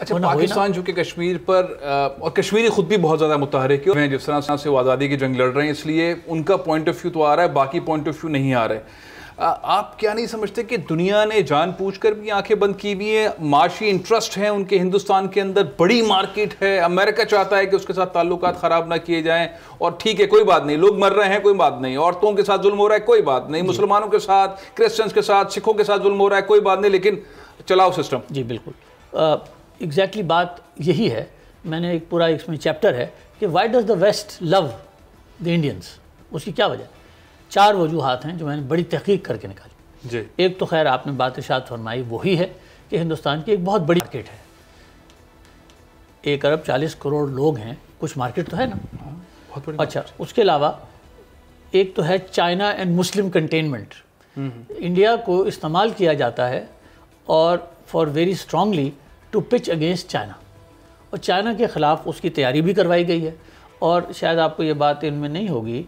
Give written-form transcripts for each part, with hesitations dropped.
اچھا پاکستان جو کہ کشمیر پر اور کشمیری خود بھی بہت زیادہ متحرک ہیں جس طرح سے وہ آزادی کی جنگ لڑ رہے ہیں، اس لیے ان کا پوائنٹ آف ویو تو آ رہا ہے، باقی پوائنٹ آف ویو نہیں آ رہے. آپ کیا نہیں سمجھتے کہ دنیا نے جان پوچھ کر بھی آنکھیں بند کی ہوئی ہیں؟ معاشی انٹرسٹ ہیں ان کے ہندوستان کے اندر، بڑی مارکیٹ ہے، امریکہ چاہتا ہے کہ اس کے ساتھ تعلقات خراب نہ کیے جائیں، اور ٹھیک ہے کوئی بات نہیں، لوگ مر رہے ہیں کوئی بات نہیں، عورتوں کے ساتھ ظلم ہو رہا ہے کوئی بات نہیں، مسلمانوں کے ساتھ، کرسچنز کے ساتھ، سکھوں کے ساتھ ظلم ہو رہا ہے کوئی بات نہیں، لیکن چلاؤ سسٹم. جی بالکل ایگزیکٹلی بات یہی ہے. میں نے ایک پورا اس میں چیپٹر ہے کہ why does the West love the Indians. اس کی کیا وجہ؟ 4 وجوہات ہیں جو میں نے بڑی تحقیق کر کے نکالی. جی ایک تو خیر آپ نے بات ارشاد فرمائی، وہی ہے کہ ہندوستان کی ایک بہت بڑی مارکیٹ ہے. 1 ارب 40 کروڑ لوگ ہیں، کچھ مارکیٹ تو ہے نا. بہت بڑی. اچھا اس کے علاوہ ایک تو ہے China and Muslim containment. India کو استعمال کیا جاتا ہے اور for very strongly to pitch against China, اور چائنا کے خلاف اس کی تیاری بھی کروائی گئی ہے. اور شاید آپ کو یہ بات ان میں نہیں ہوگی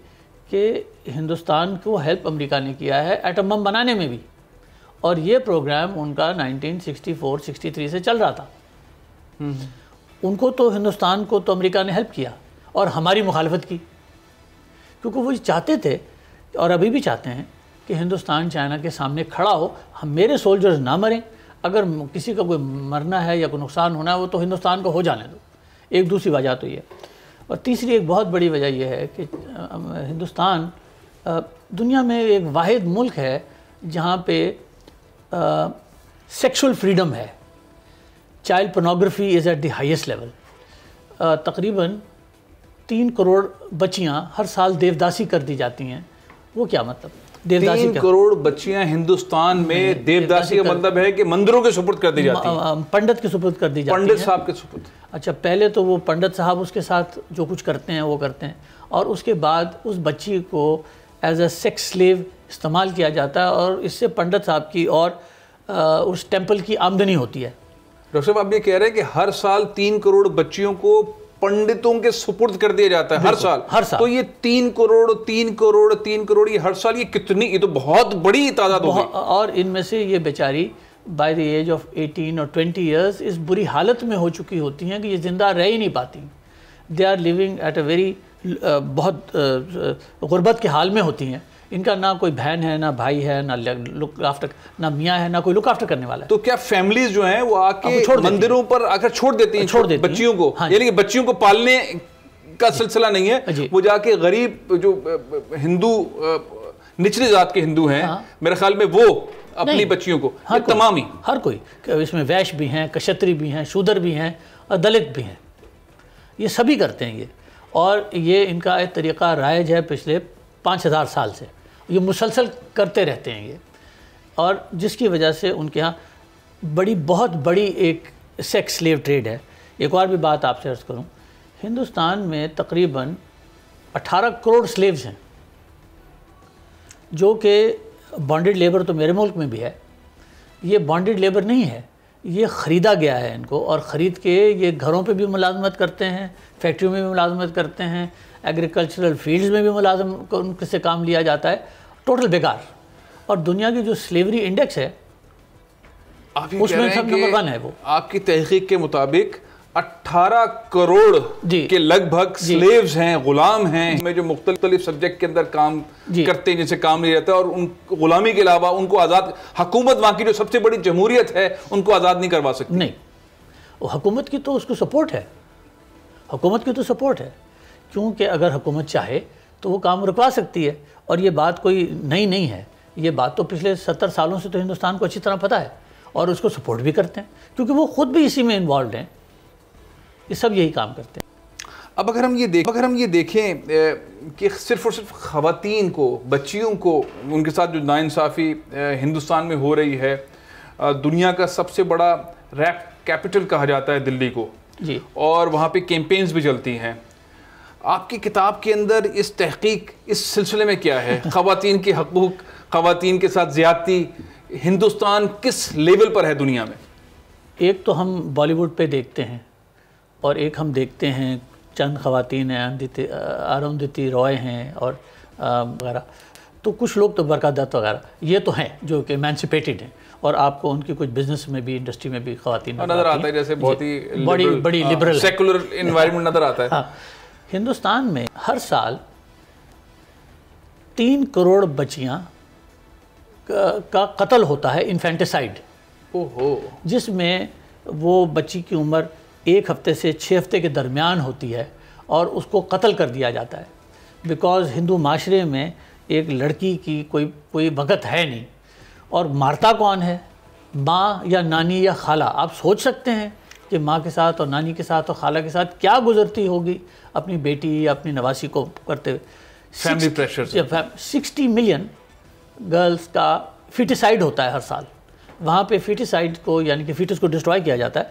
کہ ہندوستان کو ہیلپ امریکہ نے کیا ہے ایٹم بم بنانے میں بھی، اور یہ پروگرام ان کا 1964-63 سے چل رہا تھا. ان کو تو ہندوستان کو تو امریکہ نے ہیلپ کیا اور ہماری مخالفت کی، کیونکہ وہ چاہتے تھے اور ابھی بھی چاہتے ہیں کہ ہندوستان چائنا کے سامنے کھڑا ہو، ہم میرے سولجرز نہ مریں، اگر کسی کا کوئی مرنا ہے یا کوئی نقصان ہونا ہے وہ تو ہندوستان کو ہو جانے دو. ایک دوسری وجہ تو یہ. اور تیسری ایک بہت بڑی وجہ یہ ہے کہ ہندوستان دنیا میں ایک واحد ملک ہے جہاں پہ سیکشول فریڈم ہے. Child pornography is at the highest level. تقریباً 3 کروڑ بچیاں ہر سال دیوداسی کر دی جاتی ہیں. وہ کیا مطلب؟ 3 کروڑ بچیاں ہندوستان میں دیوداسی کا مطلب ہے کہ مندروں کے سپرد کر دی جاتی ہیں، پنڈت کے سپرد کر دی جاتی ہیں، پنڈت صاحب کے سپرد. اچھا پہلے تو وہ پنڈت صاحب اس کے ساتھ جو کچھ کرتے ہیں وہ کرتے ہیں، اور اس کے بعد اس بچی کو ایز اے سیکس سلیو استعمال کیا جاتا ہے، اور اس سے پنڈت صاحب کی اور اس ٹیمپل کی آمدنی ہوتی ہے. ڈاکٹر صاحب آپ یہ کہہ رہے ہیں کہ ہر سال 3 کروڑ بچیوں کو پنڈتوں کے سپرد کر دیا جاتا ہے ہر سال. تو یہ 3 کروڑ یہ ہر سال، یہ کتنی، یہ تو بہت بڑی تعداد ہوگی. اور ان میں سے یہ بیچاری بائی دی ایج آف 18 اور 20 ایئرس اس بری حالت میں ہو چکی ہوتی ہیں کہ یہ زندہ رہ ہی نہیں پاتی. They are living at a very بہت غربت کے حال میں ہوتی ہیں. ان کا نہ کوئی بہن ہے، نہ بھائی ہے، نہ لک آفٹر، نہ میاں ہے، نہ کوئی لک آفٹر کرنے والا ہے. تو کیا فیملیز جو ہیں وہ آ کے مندروں پر آ کر چھوڑ دیتی ہیں بچیوں کو؟ یعنی کہ بچیوں کو پالنے کا سلسلہ نہیں ہے، وہ جا کے غریب جو ہندو نچلی ذات کے ہندو ہیں میرے خیال میں وہ اپنی بچیوں کو، تمام ہی ہر کوئی، اس میں ویش بھی ہیں، کشتری بھی ہیں، شودر بھی ہیں، اور دلت بھی ہیں، یہ سبھی کرتے ہیں یہ. اور یہ ان کا ایک طریقہ رائج ہے پچھلے 5000 سال سے، یہ مسلسل کرتے رہتے ہیں یہ. اور جس کی وجہ سے ان کے ہاں بہت بڑی ایک سیکس سلیو ٹریڈ ہے. ایک اور بھی بات آپ سے عرض کروں، ہندوستان میں تقریباً 18 کروڑ سلیوز ہیں، جو کہ بانڈڈ لیبر تو میرے ملک میں بھی ہے. یہ بانڈڈ لیبر نہیں ہے، یہ خریدا گیا ہے ان کو، اور خرید کے یہ گھروں پہ بھی ملازمت کرتے ہیں، فیکٹریوں میں بھی ملازمت کرتے ہیں، ایگریکلچرل فیلڈز میں بھی ان سے کام لیا جاتا ہے. ٹوٹل بیکار. اور دنیا کی جو سلیوری انڈیکس ہے اس میں سب نمبر 1 ہے. وہ آپ کی تحقیق کے مطابق 18 کروڑ کے لگ بھگ سلیوز ہیں، غلام ہیں، میں جو مختلف سبجیکٹ کے اندر کام کرتے ہیں، جن سے کام لیا جاتا ہے، اور ان غلامی کے علاوہ ان کو آزاد، حکومت وہاں کی جو سب سے بڑی جمہوریت ہے ان کو آزاد نہیں کروا سکتی. نہیں، حکومت کی تو اس کو سپورٹ ہے، حکومت کی تو سپورٹ ہے، کیونکہ اگر حکومت چاہے تو وہ کام رکوا سکتی ہے. اور یہ بات کوئی نئی نہیں ہے، یہ بات تو پچھلے 70 سالوں سے تو ہندوستان کو اچھی طرح پتہ ہے، اور اس کو سپورٹ بھی کرتے ہیں، کیونکہ وہ خود بھی اسی میں انوالوڈ ہیں. یہ سب یہی کام کرتے ہیں. اب اگر ہم یہ دیکھیں کہ صرف اور صرف خواتین کو، بچیوں کو، ان کے ساتھ جو ناانصافی ہندوستان میں ہو رہی ہے، دنیا کا سب سے بڑا ریپ کیپٹل کہا جاتا ہے دلی کو، جی، اور وہاں پہ کیمپینز بھی چلتی ہیں. آپ کی کتاب کے اندر اس تحقیق اس سلسلے میں کیا ہے؟ خواتین کے حقوق، خواتین کے ساتھ زیادتی، ہندوستان کس لیول پر ہے دنیا میں؟ ایک تو ہم بالی ووڈ پہ دیکھتے ہیں، اور ایک ہم دیکھتے ہیں چند خواتین ہیں، اروندھتی رائے ہیں اور وغیرہ. تو کچھ لوگ تو برکا دت وغیرہ یہ تو ہیں جو کہ ایمانسپیٹڈ ہیں، اور آپ کو ان کی کچھ بزنس میں بھی انڈسٹری میں بھی خواتین نظر آتا ہے، جیسے بہت ہی بڑی لبرل سیکولر انوائرمنٹ نظر آتا ہے. ہندوستان میں ہر سال 3 کروڑ بچیاں کا قتل ہوتا ہے، انفینٹیسائیڈ، جس میں وہ بچی کی عمر 1 ہفتے سے 6 ہفتے کے درمیان ہوتی ہے اور اس کو قتل کر دیا جاتا ہے. بیکاز ہندو معاشرے میں ایک لڑکی کی کوئی وقت ہے نہیں. اور مارتا کون ہے؟ ماں یا نانی یا خالہ. آپ سوچ سکتے ہیں کہ ماں کے ساتھ اور نانی کے ساتھ اور خالہ کے ساتھ کیا گزرتی ہوگی اپنی بیٹی یا اپنی نواسی کو کرتے ہوئے. Family pressure. 60 ملین گرلز کا فیٹیسائڈ ہوتا ہے ہر سال. وہاں پہ فیٹیسائڈ کو یعنی کہ فیٹس کو ڈسٹرائے کیا جاتا ہے،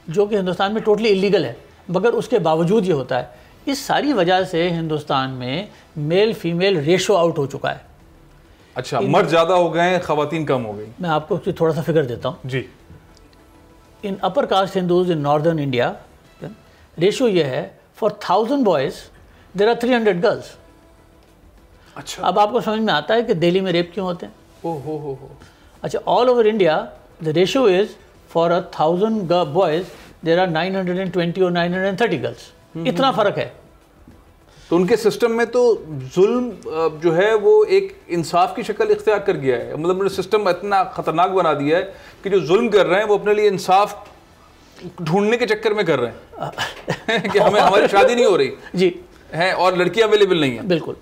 جو کہ ہندوستان میں ٹوٹلی ایلیگل ہے، مگر اس کے باوجود یہ ہوتا ہے. اس ساری وجہ سے ہندوستان میں میل فیمیل ریشو آؤٹ ہو چکا ہے. اچھا، مرد زیادہ ہو گئے ہیں، خواتین کم ہو گئی. میں آپ کو تھوڑا سا فگر دیتا ہوں. جی. In upper caste Hindus in northern India ratio یہ ہے، for 1000 boys there are 300 girls. اچھا. اب آپ کو سمجھ میں آتا ہے کہ دہلی میں ریپ کیوں ہوتے ہیں. اچھا، all over India the ratio is for 1000 boys there are 920 اور 930 گرلز. اتنا فرق ہے. تو ان کے سسٹم میں تو ظلم جو ہے وہ ایک انصاف کی شکل اختیار کر گیا ہے. مطلب انہوں نے سسٹم اتنا خطرناک بنا دیا ہے کہ جو ظلم کر رہے ہیں وہ اپنے لیے انصاف ڈھونڈنے کے چکر میں کر رہے ہیں کہ ہماری شادی نہیں ہو رہی جی ہے اور لڑکیاں اویلیبل نہیں ہیں. بالکل.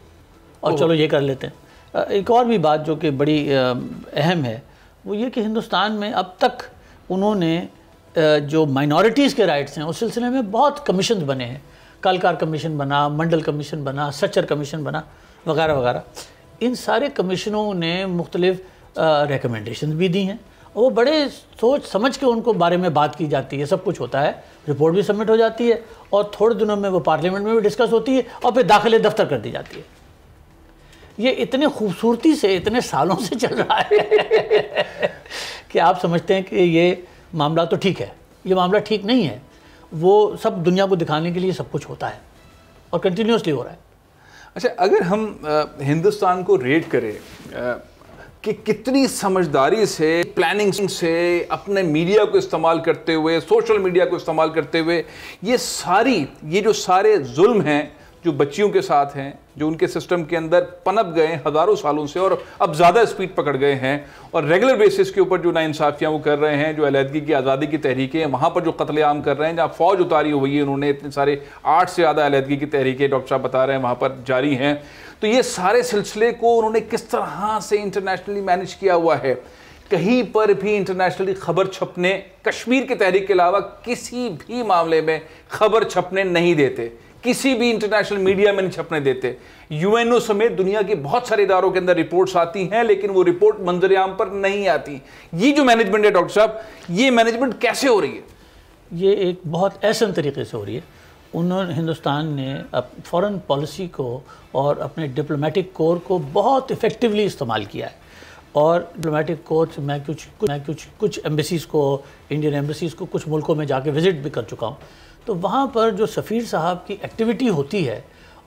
اور چلو یہ کر لیتے ہیں. ایک اور بھی بات جو کہ بڑی اہم ہے وہ یہ کہ ہندوستان میں اب تک انہوں نے جو مائنورٹیز کے رائٹس ہیں اس سلسلے میں بہت کمیشنز بنے ہیں. کالکار کمیشن بنا، منڈل کمیشن بنا، سچر کمیشن بنا، وغیرہ وغیرہ. ان سارے کمیشنوں نے مختلف ریکمنڈیشنز بھی دی ہیں اور وہ بڑے سوچ سمجھ کے ان کو بارے میں بات کی جاتی ہے. سب کچھ ہوتا ہے، رپورٹ بھی سبمٹ ہو جاتی ہے اور تھوڑے دنوں میں وہ پارلیمنٹ میں بھی ڈسکس ہوتی ہے اور پھر داخلے دفتر کر دی جاتی ہے. یہ اتنے خوبصورتی سے اتنے سالوں سے چل رہا ہے کہ آپ سمجھتے ہیں کہ یہ معاملہ تو ٹھیک ہے. یہ معاملہ ٹھیک نہیں ہے. وہ سب دنیا کو دکھانے کے لیے سب کچھ ہوتا ہے اور کنٹینیوسلی ہو رہا ہے. اچھا، اگر ہم ہندوستان کو ریٹ کریں کہ کتنی سمجھداری سے، پلاننگ سے، اپنے میڈیا کو استعمال کرتے ہوئے، سوشل میڈیا کو استعمال کرتے ہوئے یہ جو سارے ظلم ہیں جو بچیوں کے ساتھ ہیں، جو ان کے سسٹم کے اندر پنپ گئے ہیں ہزاروں سالوں سے اور اب زیادہ اسپیڈ پکڑ گئے ہیں، اور ریگولر بیسس کے اوپر جو ناانصافیاں وہ کر رہے ہیں، جو علیحدگی کی آزادی کی تحریکیں وہاں پر جو قتل عام کر رہے ہیں، جہاں فوج اتاری ہوئی ہے، انہوں نے اتنے سارے 8 سے زیادہ علیحدگی کی تحریکیں ڈاکٹر صاحب بتا رہے ہیں وہاں پر جاری ہیں. تو یہ سارے سلسلے کو انہوں نے کس طرح سے انٹرنیشنلی مینیج کیا ہوا ہے؟ کہیں پر بھی انٹرنیشنلی خبر چھپنے، کشمیر کی تحریک کے علاوہ کسی بھی معاملے میں خبر چھپنے نہیں دیتے، کسی بھی انٹرنیشنل میڈیا میں نہیں چھپنے دیتے. یو این او سمیت دنیا کے بہت سارے اداروں کے اندر رپورٹس آتی ہیں لیکن وہ رپورٹ منظر عام پر نہیں آتی. یہ جو مینجمنٹ ہے ڈاکٹر صاحب، یہ مینجمنٹ کیسے ہو رہی ہے؟ یہ ایک بہت احسن طریقے سے ہو رہی ہے. ہندوستان نے فورن پالیسی کو اور اپنے ڈپلومیٹک کور کو بہت افیکٹولی استعمال کیا ہے. اور ڈپلومیٹک کور سے میں کچھ ایمبیسیز کو، انڈین ایمبیسیز کو کچھ ملکوں میں جا کے وزٹ بھی کر چکا ہوں. تو وہاں پر جو سفیر صاحب کی ایکٹیویٹی ہوتی ہے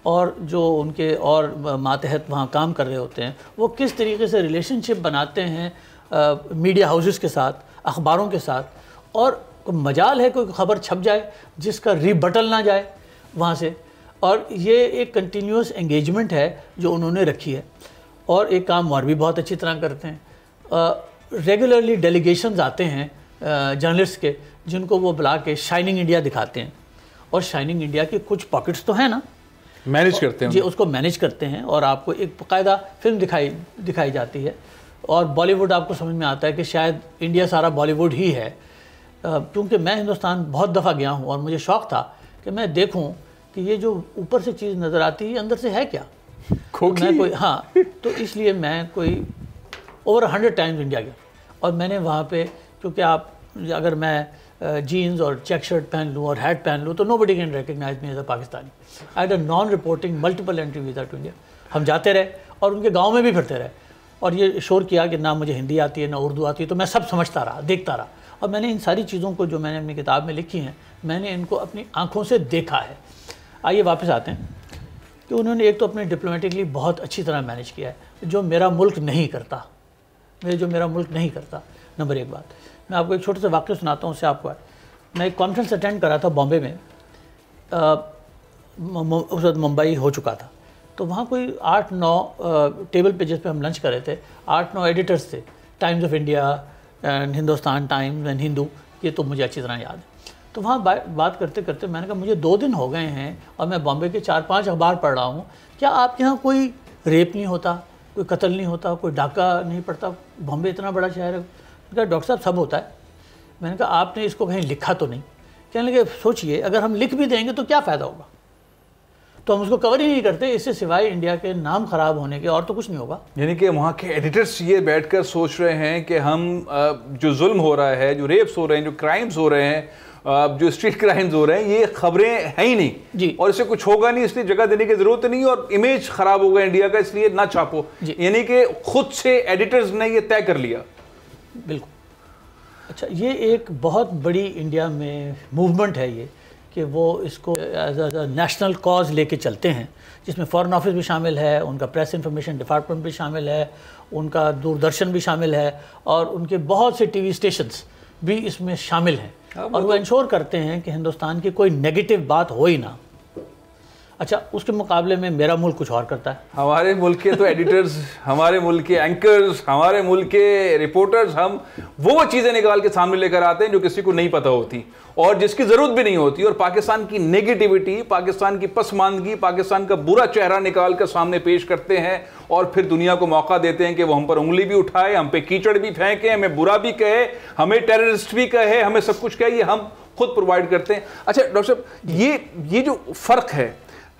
اور جو ان کے اور ماتحت وہاں کام کر رہے ہوتے ہیں، وہ کس طریقے سے ریلیشن شپ بناتے ہیں میڈیا ہاؤسز کے ساتھ، اخباروں کے ساتھ، اور مجال ہے کوئی خبر چھپ جائے جس کا ریبٹل نہ جائے وہاں سے. اور یہ ایک کنٹینیوس انگیجمنٹ ہے جو انہوں نے رکھی ہے. اور ایک کام اور بھی بہت اچھی طرح کرتے ہیں، ریگولرلی ڈیلیگیشنز آتے ہیں جرنلسٹ کے، جن کو وہ بلا کے شائننگ انڈیا دکھاتے ہیں. اور شائننگ انڈیا کے کچھ پاکٹس تو ہیں نا، مینیج کرتے ہیں جی، اس کو مینیج کرتے ہیں اور آپ کو ایک باقاعدہ فلم دکھائی جاتی ہے. اور بالی ووڈ آپ کو سمجھ میں آتا ہے کہ شاید انڈیا سارا بالی ووڈ ہی ہے. کیونکہ میں ہندوستان بہت دفعہ گیا ہوں اور مجھے شوق تھا کہ میں دیکھوں کہ یہ جو اوپر سے چیز نظر آتی ہے اندر سے ہے کیا. تو اس لیے میں کوئی اوور 100 ٹائمز انڈیا گیا. اور میں نے وہاں پہ، کیونکہ آپ اگر میں جینز اور چیک شرٹ پہن لوں اور ہیٹ پہن لوں تو nobody can recognise me as a Pakistani. I had a non reporting multiple entry visa to India. ہم جاتے رہے اور ان کے گاؤں میں بھی پھرتے رہے اور یہ شور کیا کہ نہ مجھے ہندی آتی ہے نہ اردو آتی ہے. تو میں سب سمجھتا رہا، دیکھتا رہا. اور میں نے ان ساری چیزوں کو جو میں نے اپنی کتاب میں لکھی ہیں، میں نے ان کو اپنی آنکھوں سے دیکھا ہے. آئیے واپس آتے ہیں کہ انہوں نے ایک تو اپنے ڈپلومیٹکلی بہت اچھی طرح مینیج کیا ہے، جو میرا ملک نہیں کرتا. نمبر ایک بات. میں آپ کو ایک چھوٹا سا واقعہ سناتا ہوں, اس سے آپ کو میں ایک کانفرنس اٹینڈ کر رہا تھا بامبے میں, اس وقت ممبئی ہو چکا تھا, تو وہاں کوئی 8-9 ٹیبل پہ جس پہ ہم لنچ کر رہے تھے 8-9 ایڈیٹرز تھے, Times of India and Hindustan Times and Hindu, یہ تو مجھے اچھی طرح یاد ہے. تو وہاں بات کرتے کرتے میں نے کہا مجھے 2 دن ہو گئے ہیں اور میں بامبے کے 4-5 اخبار پڑھ رہا ہوں, کیا آپ کے یہاں کوئی ریپ نہیں ہوتا, کوئی قتل نہیں ہوتا, کوئی ڈاکہ نہیں پڑتا؟ بامبے اتنا بڑا شہر ہے. میں کہا ڈاکٹر صاحب سب ہوتا ہے. میں نے کہا آپ نے اس کو کہیں لکھا تو نہیں؟ کہنے لگے سوچئے اگر ہم لکھ بھی دیں گے تو کیا فائدہ ہوگا, تو ہم اس کو کور ہی نہیں کرتے, اس سے سوائے انڈیا کے نام خراب ہونے کے اور تو کچھ نہیں ہوگا. یعنی کہ وہاں کے ایڈیٹرز یہ بیٹھ کر سوچ رہے ہیں کہ ہم جو ظلم ہو رہا ہے, جو ریپس ہو رہے ہیں, جو کرائمز ہو رہے ہیں, جو اسٹریٹ کرائمز ہو رہے ہیں, یہ خبریں ہیں ہی نہیں جی, اور اس سے کچھ ہوگا نہیں, اس لیے جگہ دینے کی ضرورت نہیں, اور امیج خراب ہوگا انڈیا کا, اس لیے نہ چھاپو. یعنی کہ خود سے ایڈیٹرز نے یہ طے کر لیا. بالکل. اچھا, یہ ایک بہت بڑی انڈیا میں موومنٹ ہے یہ, کہ وہ اس کو ایز اے نیشنل کاز لے کے چلتے ہیں, جس میں فارن آفس بھی شامل ہے, ان کا پریس انفارمیشن ڈپارٹمنٹ بھی شامل ہے, ان کا دوردرشن بھی شامل ہے, اور ان کے بہت سے ٹی وی اسٹیشنز بھی اس میں شامل ہیں, اور وہ انشور کرتے ہیں کہ ہندوستان کی کوئی نیگیٹو بات ہو ہی نہ. اچھا, اس کے مقابلے میں میرا ملک کچھ اور کرتا ہے. ہمارے ملک کے تو ایڈیٹرز, ہمارے ملک کے اینکرز, ہمارے ملک کے رپورٹرز, ہم وہ چیزیں نکال کے سامنے لے کر آتے ہیں جو کسی کو نہیں پتہ ہوتی اور جس کی ضرورت بھی نہیں ہوتی, اور پاکستان کی نیگیٹیوٹی, پاکستان کی پسماندگی, پاکستان کا برا چہرہ نکال کر سامنے پیش کرتے ہیں, اور پھر دنیا کو موقع دیتے ہیں کہ وہ ہم پر انگلی بھی اٹھائے, ہم پہ کیچڑ بھی پھینکے, ہمیں برا بھی کہے, ہمیں ٹیررسٹ بھی کہے, ہمیں سب کچھ کہے, یہ ہم خود پرووائڈ کرتے ہیں. اچھا ڈاکٹر صاحب, یہ جو فرق ہے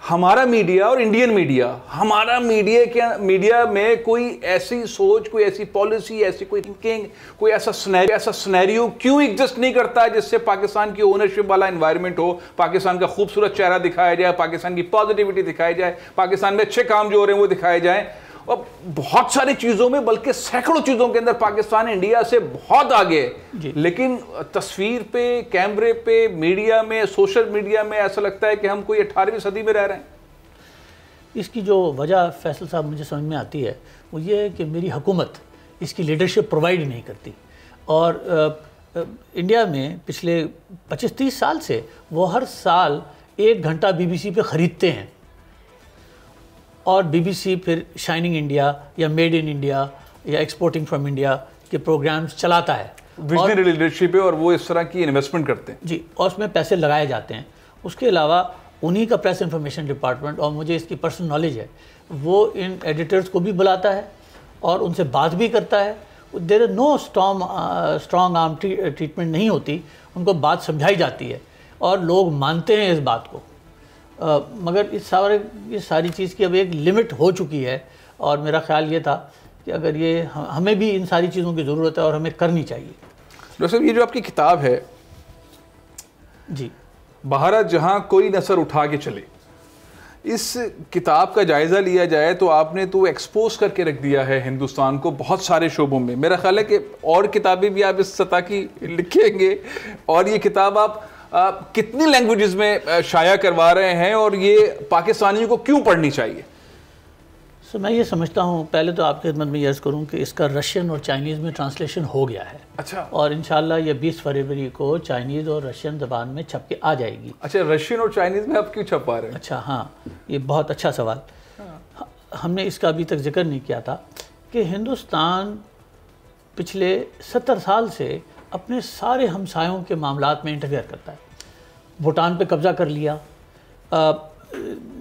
ہمارا میڈیا اور انڈین میڈیا, ہمارا میڈیا میں کوئی ایسی سوچ, کوئی ایسی پالیسی, ایسی کوئی تھنکنگ, کوئی ایسا سنیریو کیوں ایگزسٹ نہیں کرتا جس سے پاکستان کی اونرشپ والا انوائرمنٹ ہو, پاکستان کا خوبصورت چہرہ دکھایا جائے, پاکستان کی پازیٹیوٹی دکھائی جائے, پاکستان میں اچھے کام جو ہو رہے ہیں وہ دکھائے جائیں. اور بہت ساری چیزوں میں, بلکہ سینکڑوں چیزوں کے اندر پاکستان انڈیا سے بہت آگے ہے, لیکن تصویر پہ, کیمرے پہ, میڈیا میں, سوشل میڈیا میں ایسا لگتا ہے کہ ہم کوئی 18ویں صدی میں رہ رہے ہیں. اس کی جو وجہ فیصل صاحب مجھے سمجھ میں آتی ہے وہ یہ ہے کہ میری حکومت اس کی لیڈرشپ پرووائڈ نہیں کرتی, اور انڈیا میں پچھلے 25-30 سال سے وہ ہر سال 1 گھنٹہ BBC پہ خریدتے ہیں, اور BBC پھر شائننگ انڈیا یا میڈ ان انڈیا یا ایکسپورٹنگ فرام انڈیا کے پروگرامز چلاتا ہے, ویژنری لیڈرشپ ہے, اور وہ اس طرح کی انویسٹمنٹ کرتے ہیں. جی, اور اس میں پیسے لگائے جاتے ہیں. اس کے علاوہ انہی کا پریس انفارمیشن ڈپارٹمنٹ, اور مجھے اس کی پرسنل نالج ہے, وہ ان ایڈیٹرز کو بھی بلاتا ہے اور ان سے بات بھی کرتا ہے. دیر از نو اسٹرانگ آرم ٹریٹمنٹ نہیں ہوتی, ان کو بات سمجھائی جاتی ہے اور لوگ مانتے ہیں اس بات کو. مگر یہ ساری چیز کی اب ایک لمٹ ہو چکی ہے, اور میرا خیال یہ تھا کہ اگر یہ ہمیں بھی ان ساری چیزوں کی ضرورت ہے اور ہمیں کرنی چاہیے. ڈاکٹر صاحب, یہ جو آپ کی کتاب ہے جی, بھارت جہاں کوئی نہ سر اٹھا کے چلے, اس کتاب کا جائزہ لیا جائے تو آپ نے تو ایکسپوز کر کے رکھ دیا ہے ہندوستان کو بہت سارے شعبوں میں. میرا خیال ہے کہ اور کتابیں بھی آپ اس سطح کی لکھیں گے, اور یہ کتاب آپ کتنی لینگویجز میں شائع کروا رہے ہیں, اور یہ پاکستانیوں کو کیوں پڑھنی چاہیے؟ میں یہ سمجھتا ہوں, پہلے تو آپ کی خدمت میں یہ عرض کروں کہ اس کا رشین اور چائنیز میں ٹرانسلیشن ہو گیا ہے. اچھا, اور انشاءاللہ یہ 20 فروری کو چائنیز اور رشین زبان میں چھپ کے آ جائے گی. اچھا, رشین اور چائنیز میں آپ کیوں چھپا رہے ہیں؟ اچھا, ہاں, یہ بہت اچھا سوال. ہم نے اس کا ابھی تک ذکر نہیں کیا تھا کہ ہندوستان پچھلے 70 سال سے اپنے سارے ہمسایوں کے معاملات میں انٹرفیئر کرتا ہے. بھوٹان پہ قبضہ کر لیا,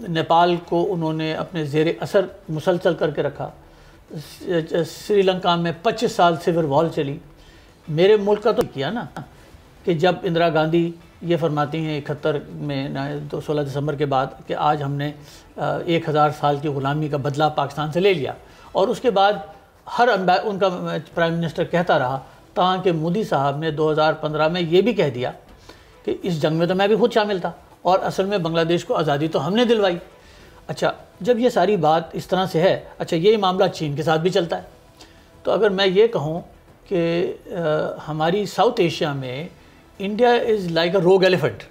نیپال کو انہوں نے اپنے زیر اثر مسلسل کر کے رکھا, سری لنکا میں 25 سال سیور وار چلی. میرے ملک کا تو کیا نا کہ جب اندرا گاندھی یہ فرماتی ہیں 71 میں 16 دسمبر کے بعد کہ آج ہم نے 1000 سال کی غلامی کا بدلہ پاکستان سے لے لیا, اور اس کے بعد ان کا پرائم منسٹر کہتا رہا تاکہ مودی صاحب نے 2015 میں یہ بھی کہہ دیا کہ اس جنگ میں تو میں بھی خود شامل تھا, اور اصل میں بنگلہ دیش کو آزادی تو ہم نے دلوائی. اچھا, جب یہ ساری بات اس طرح سے ہے, اچھا یہ معاملہ چین کے ساتھ بھی چلتا ہے. تو اگر میں یہ کہوں کہ ہماری ساؤتھ ایشیا میں انڈیا از لائک اے روگ ایلیفنٹ,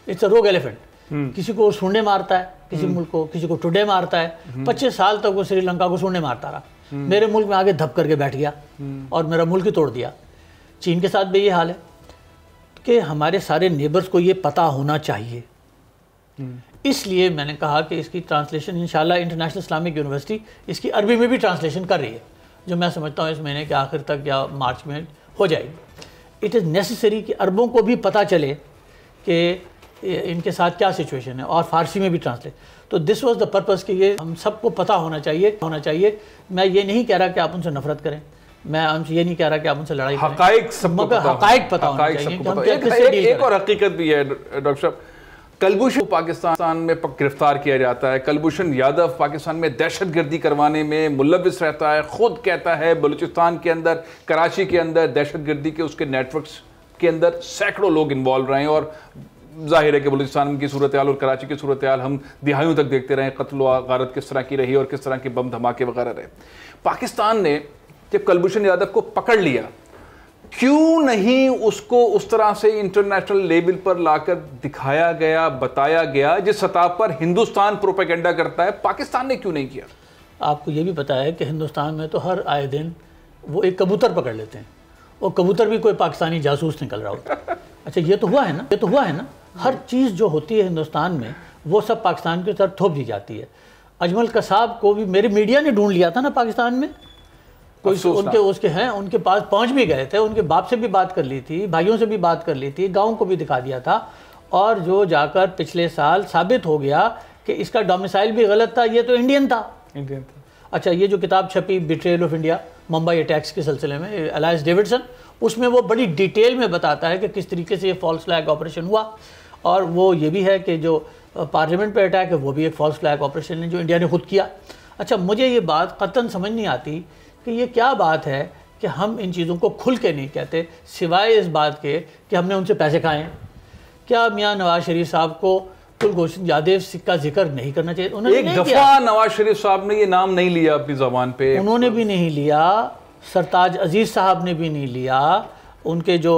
اٹس اے روگ ایلیفنٹ. کسی کو سونڈے مارتا ہے, کسی ملک کو, کسی کو ٹوڈے مارتا ہے. 25 سال تک وہ سری لنکا کو سونڈے مارتا رہا, میرے ملک میں آگے دھپ کر کے بیٹھ گیا. اور میرا ملک ہی توڑ دیا. چین کے ساتھ بھی یہ حال ہے کہ ہمارے سارے نیبرز کو یہ پتہ ہونا چاہیے. اس لیے میں نے کہا کہ اس کی ٹرانسلیشن انشاءاللہ انٹرنیشنل اسلامک یونیورسٹی اس کی عربی میں بھی ٹرانسلیشن کر رہی ہے, جو میں سمجھتا ہوں اس مہینے کے آخر تک یا مارچ میں ہو جائے گی. اٹ از نیسیسری کہ عربوں کو بھی پتہ چلے کہ ان کے ساتھ کیا سچویشن ہے, اور فارسی میں بھی ٹرانسلیٹ. تو دس واز دا پرپز کہ یہ ہم سب کو پتہ ہونا چاہیے. میں یہ نہیں کہہ رہا کہ آپ ان سے نفرت کریں, میں ان سے یہ نہیں کہہ رہا کہ آپ ان سے لڑائی کریں, حقائق پتہ ہونا چاہیے. ایک اور حقیقت بھی ہے ڈاکٹر صاحب, کلبھوشن پاکستان میں گرفتار کیا جاتا ہے. کلبھوشن یادو پاکستان میں دہشت گردی کروانے میں ملوث رہتا ہے. خود کہتا ہے بلوچستان کے اندر, کراچی کے اندر دہشت گردی کے اس کے نیٹ ورکس کے اندر سینکڑوں لوگ انوالو رہے ہیں. اور ظاہر ہے کہ بلوچستان کی صورتحال اور کراچی کی صورتحال ہم دہائیوں تک دیکھتے رہے, قتل و غارت کس طرح کی رہی اور کس طرح کے بم دھماکے وغیرہ رہے. پاکستان نے جب کلبھوشن یادو کو پکڑ لیا, کیوں نہیں اس کو اس طرح سے انٹرنیشنل لیول پر لا کر دکھایا گیا, بتایا گیا جس سطح پر ہندوستان پروپیگنڈا کرتا ہے؟ پاکستان نے کیوں نہیں کیا؟ آپ کو یہ بھی پتا ہے کہ ہندوستان میں تو ہر آئے دن وہ ایک کبوتر پکڑ لیتے ہیں, اور کبوتر بھی کوئی پاکستانی جاسوس نکل رہا ہوتا ہے. اچھا یہ تو ہوا ہے نا, ہر چیز جو ہوتی ہے ہندوستان میں وہ سب پاکستان کی طرف تھوپ دی جاتی ہے. اجمل قصاب کو بھی میرے میڈیا نے ڈھونڈ لیا تھا نا پاکستان میں, ان کے پاس پہنچ بھی گئے تھے, ان کے باپ سے بھی بات کر لی تھی, بھائیوں سے بھی بات کر لی تھی, گاؤں کو بھی دکھا دیا تھا, اور جو جا کر پچھلے سال ثابت ہو گیا کہ اس کا ڈومیسائل بھی غلط تھا, یہ تو انڈین تھا. اچھا یہ جو کتاب چھپی بیٹریل آف انڈیا ممبئی اٹیکس کے سلسلے میں, الائس ڈیوڈسن, اس میں وہ بڑی ڈیٹیل میں بتاتا ہے کہ کس طریقے سے یہ فالس فلیگ آپریشن ہوا. اور وہ یہ بھی ہے کہ جو پارلیمنٹ پہ اٹیک ہے وہ بھی ایک فالس فلیگ آپریشن ہے جو انڈیا نے خود کیا. اچھا مجھے یہ بات قطعاً سمجھ نہیں آتی کہ یہ کیا بات ہے کہ ہم ان چیزوں کو کھل کے نہیں کہتے, سوائے اس بات کے کہ ہم نے ان سے پیسے کھائے ہیں. کیا میاں نواز شریف صاحب کو کلبھوشن یادو کا ذکر نہیں کرنا چاہیے؟ ایک دفعہ نواز شریف صاحب نے یہ نام نہیں لیا اپنی زبان پہ, انہوں نے بھی نہیں لیا, سرتاج عزیز صاحب نے بھی نہیں لیا, ان کے جو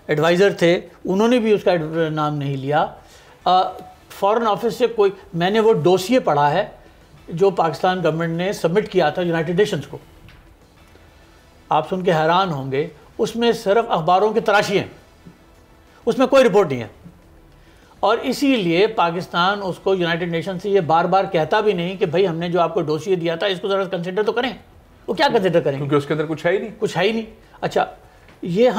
ایڈوائزر تھے انہوں نے بھی اس کا نام نہیں لیا. فارن آفس سے کوئی, میں نے وہ ڈوسیے پڑھا ہے جو پاکستان گورنمنٹ نے سبمٹ کیا تھا یونائٹڈ نیشنز کو, آپ سن کے حیران ہوں گے, اس میں صرف اخباروں کی تراشی ہیں, اس میں کوئی رپورٹ نہیں ہے. اور اسی لیے پاکستان اس کو یونائٹڈ نیشن سے یہ بار بار کہتا بھی نہیں کہ بھائی ہم نے جو آپ کو ڈوسیے دیا تھا اس کو ذرا کنسیڈر تو کریں. وہ کیا کنسیڈر کریں, کیونکہ اس کے اندر کچھ ہے ہی نہیں. اچھا یہ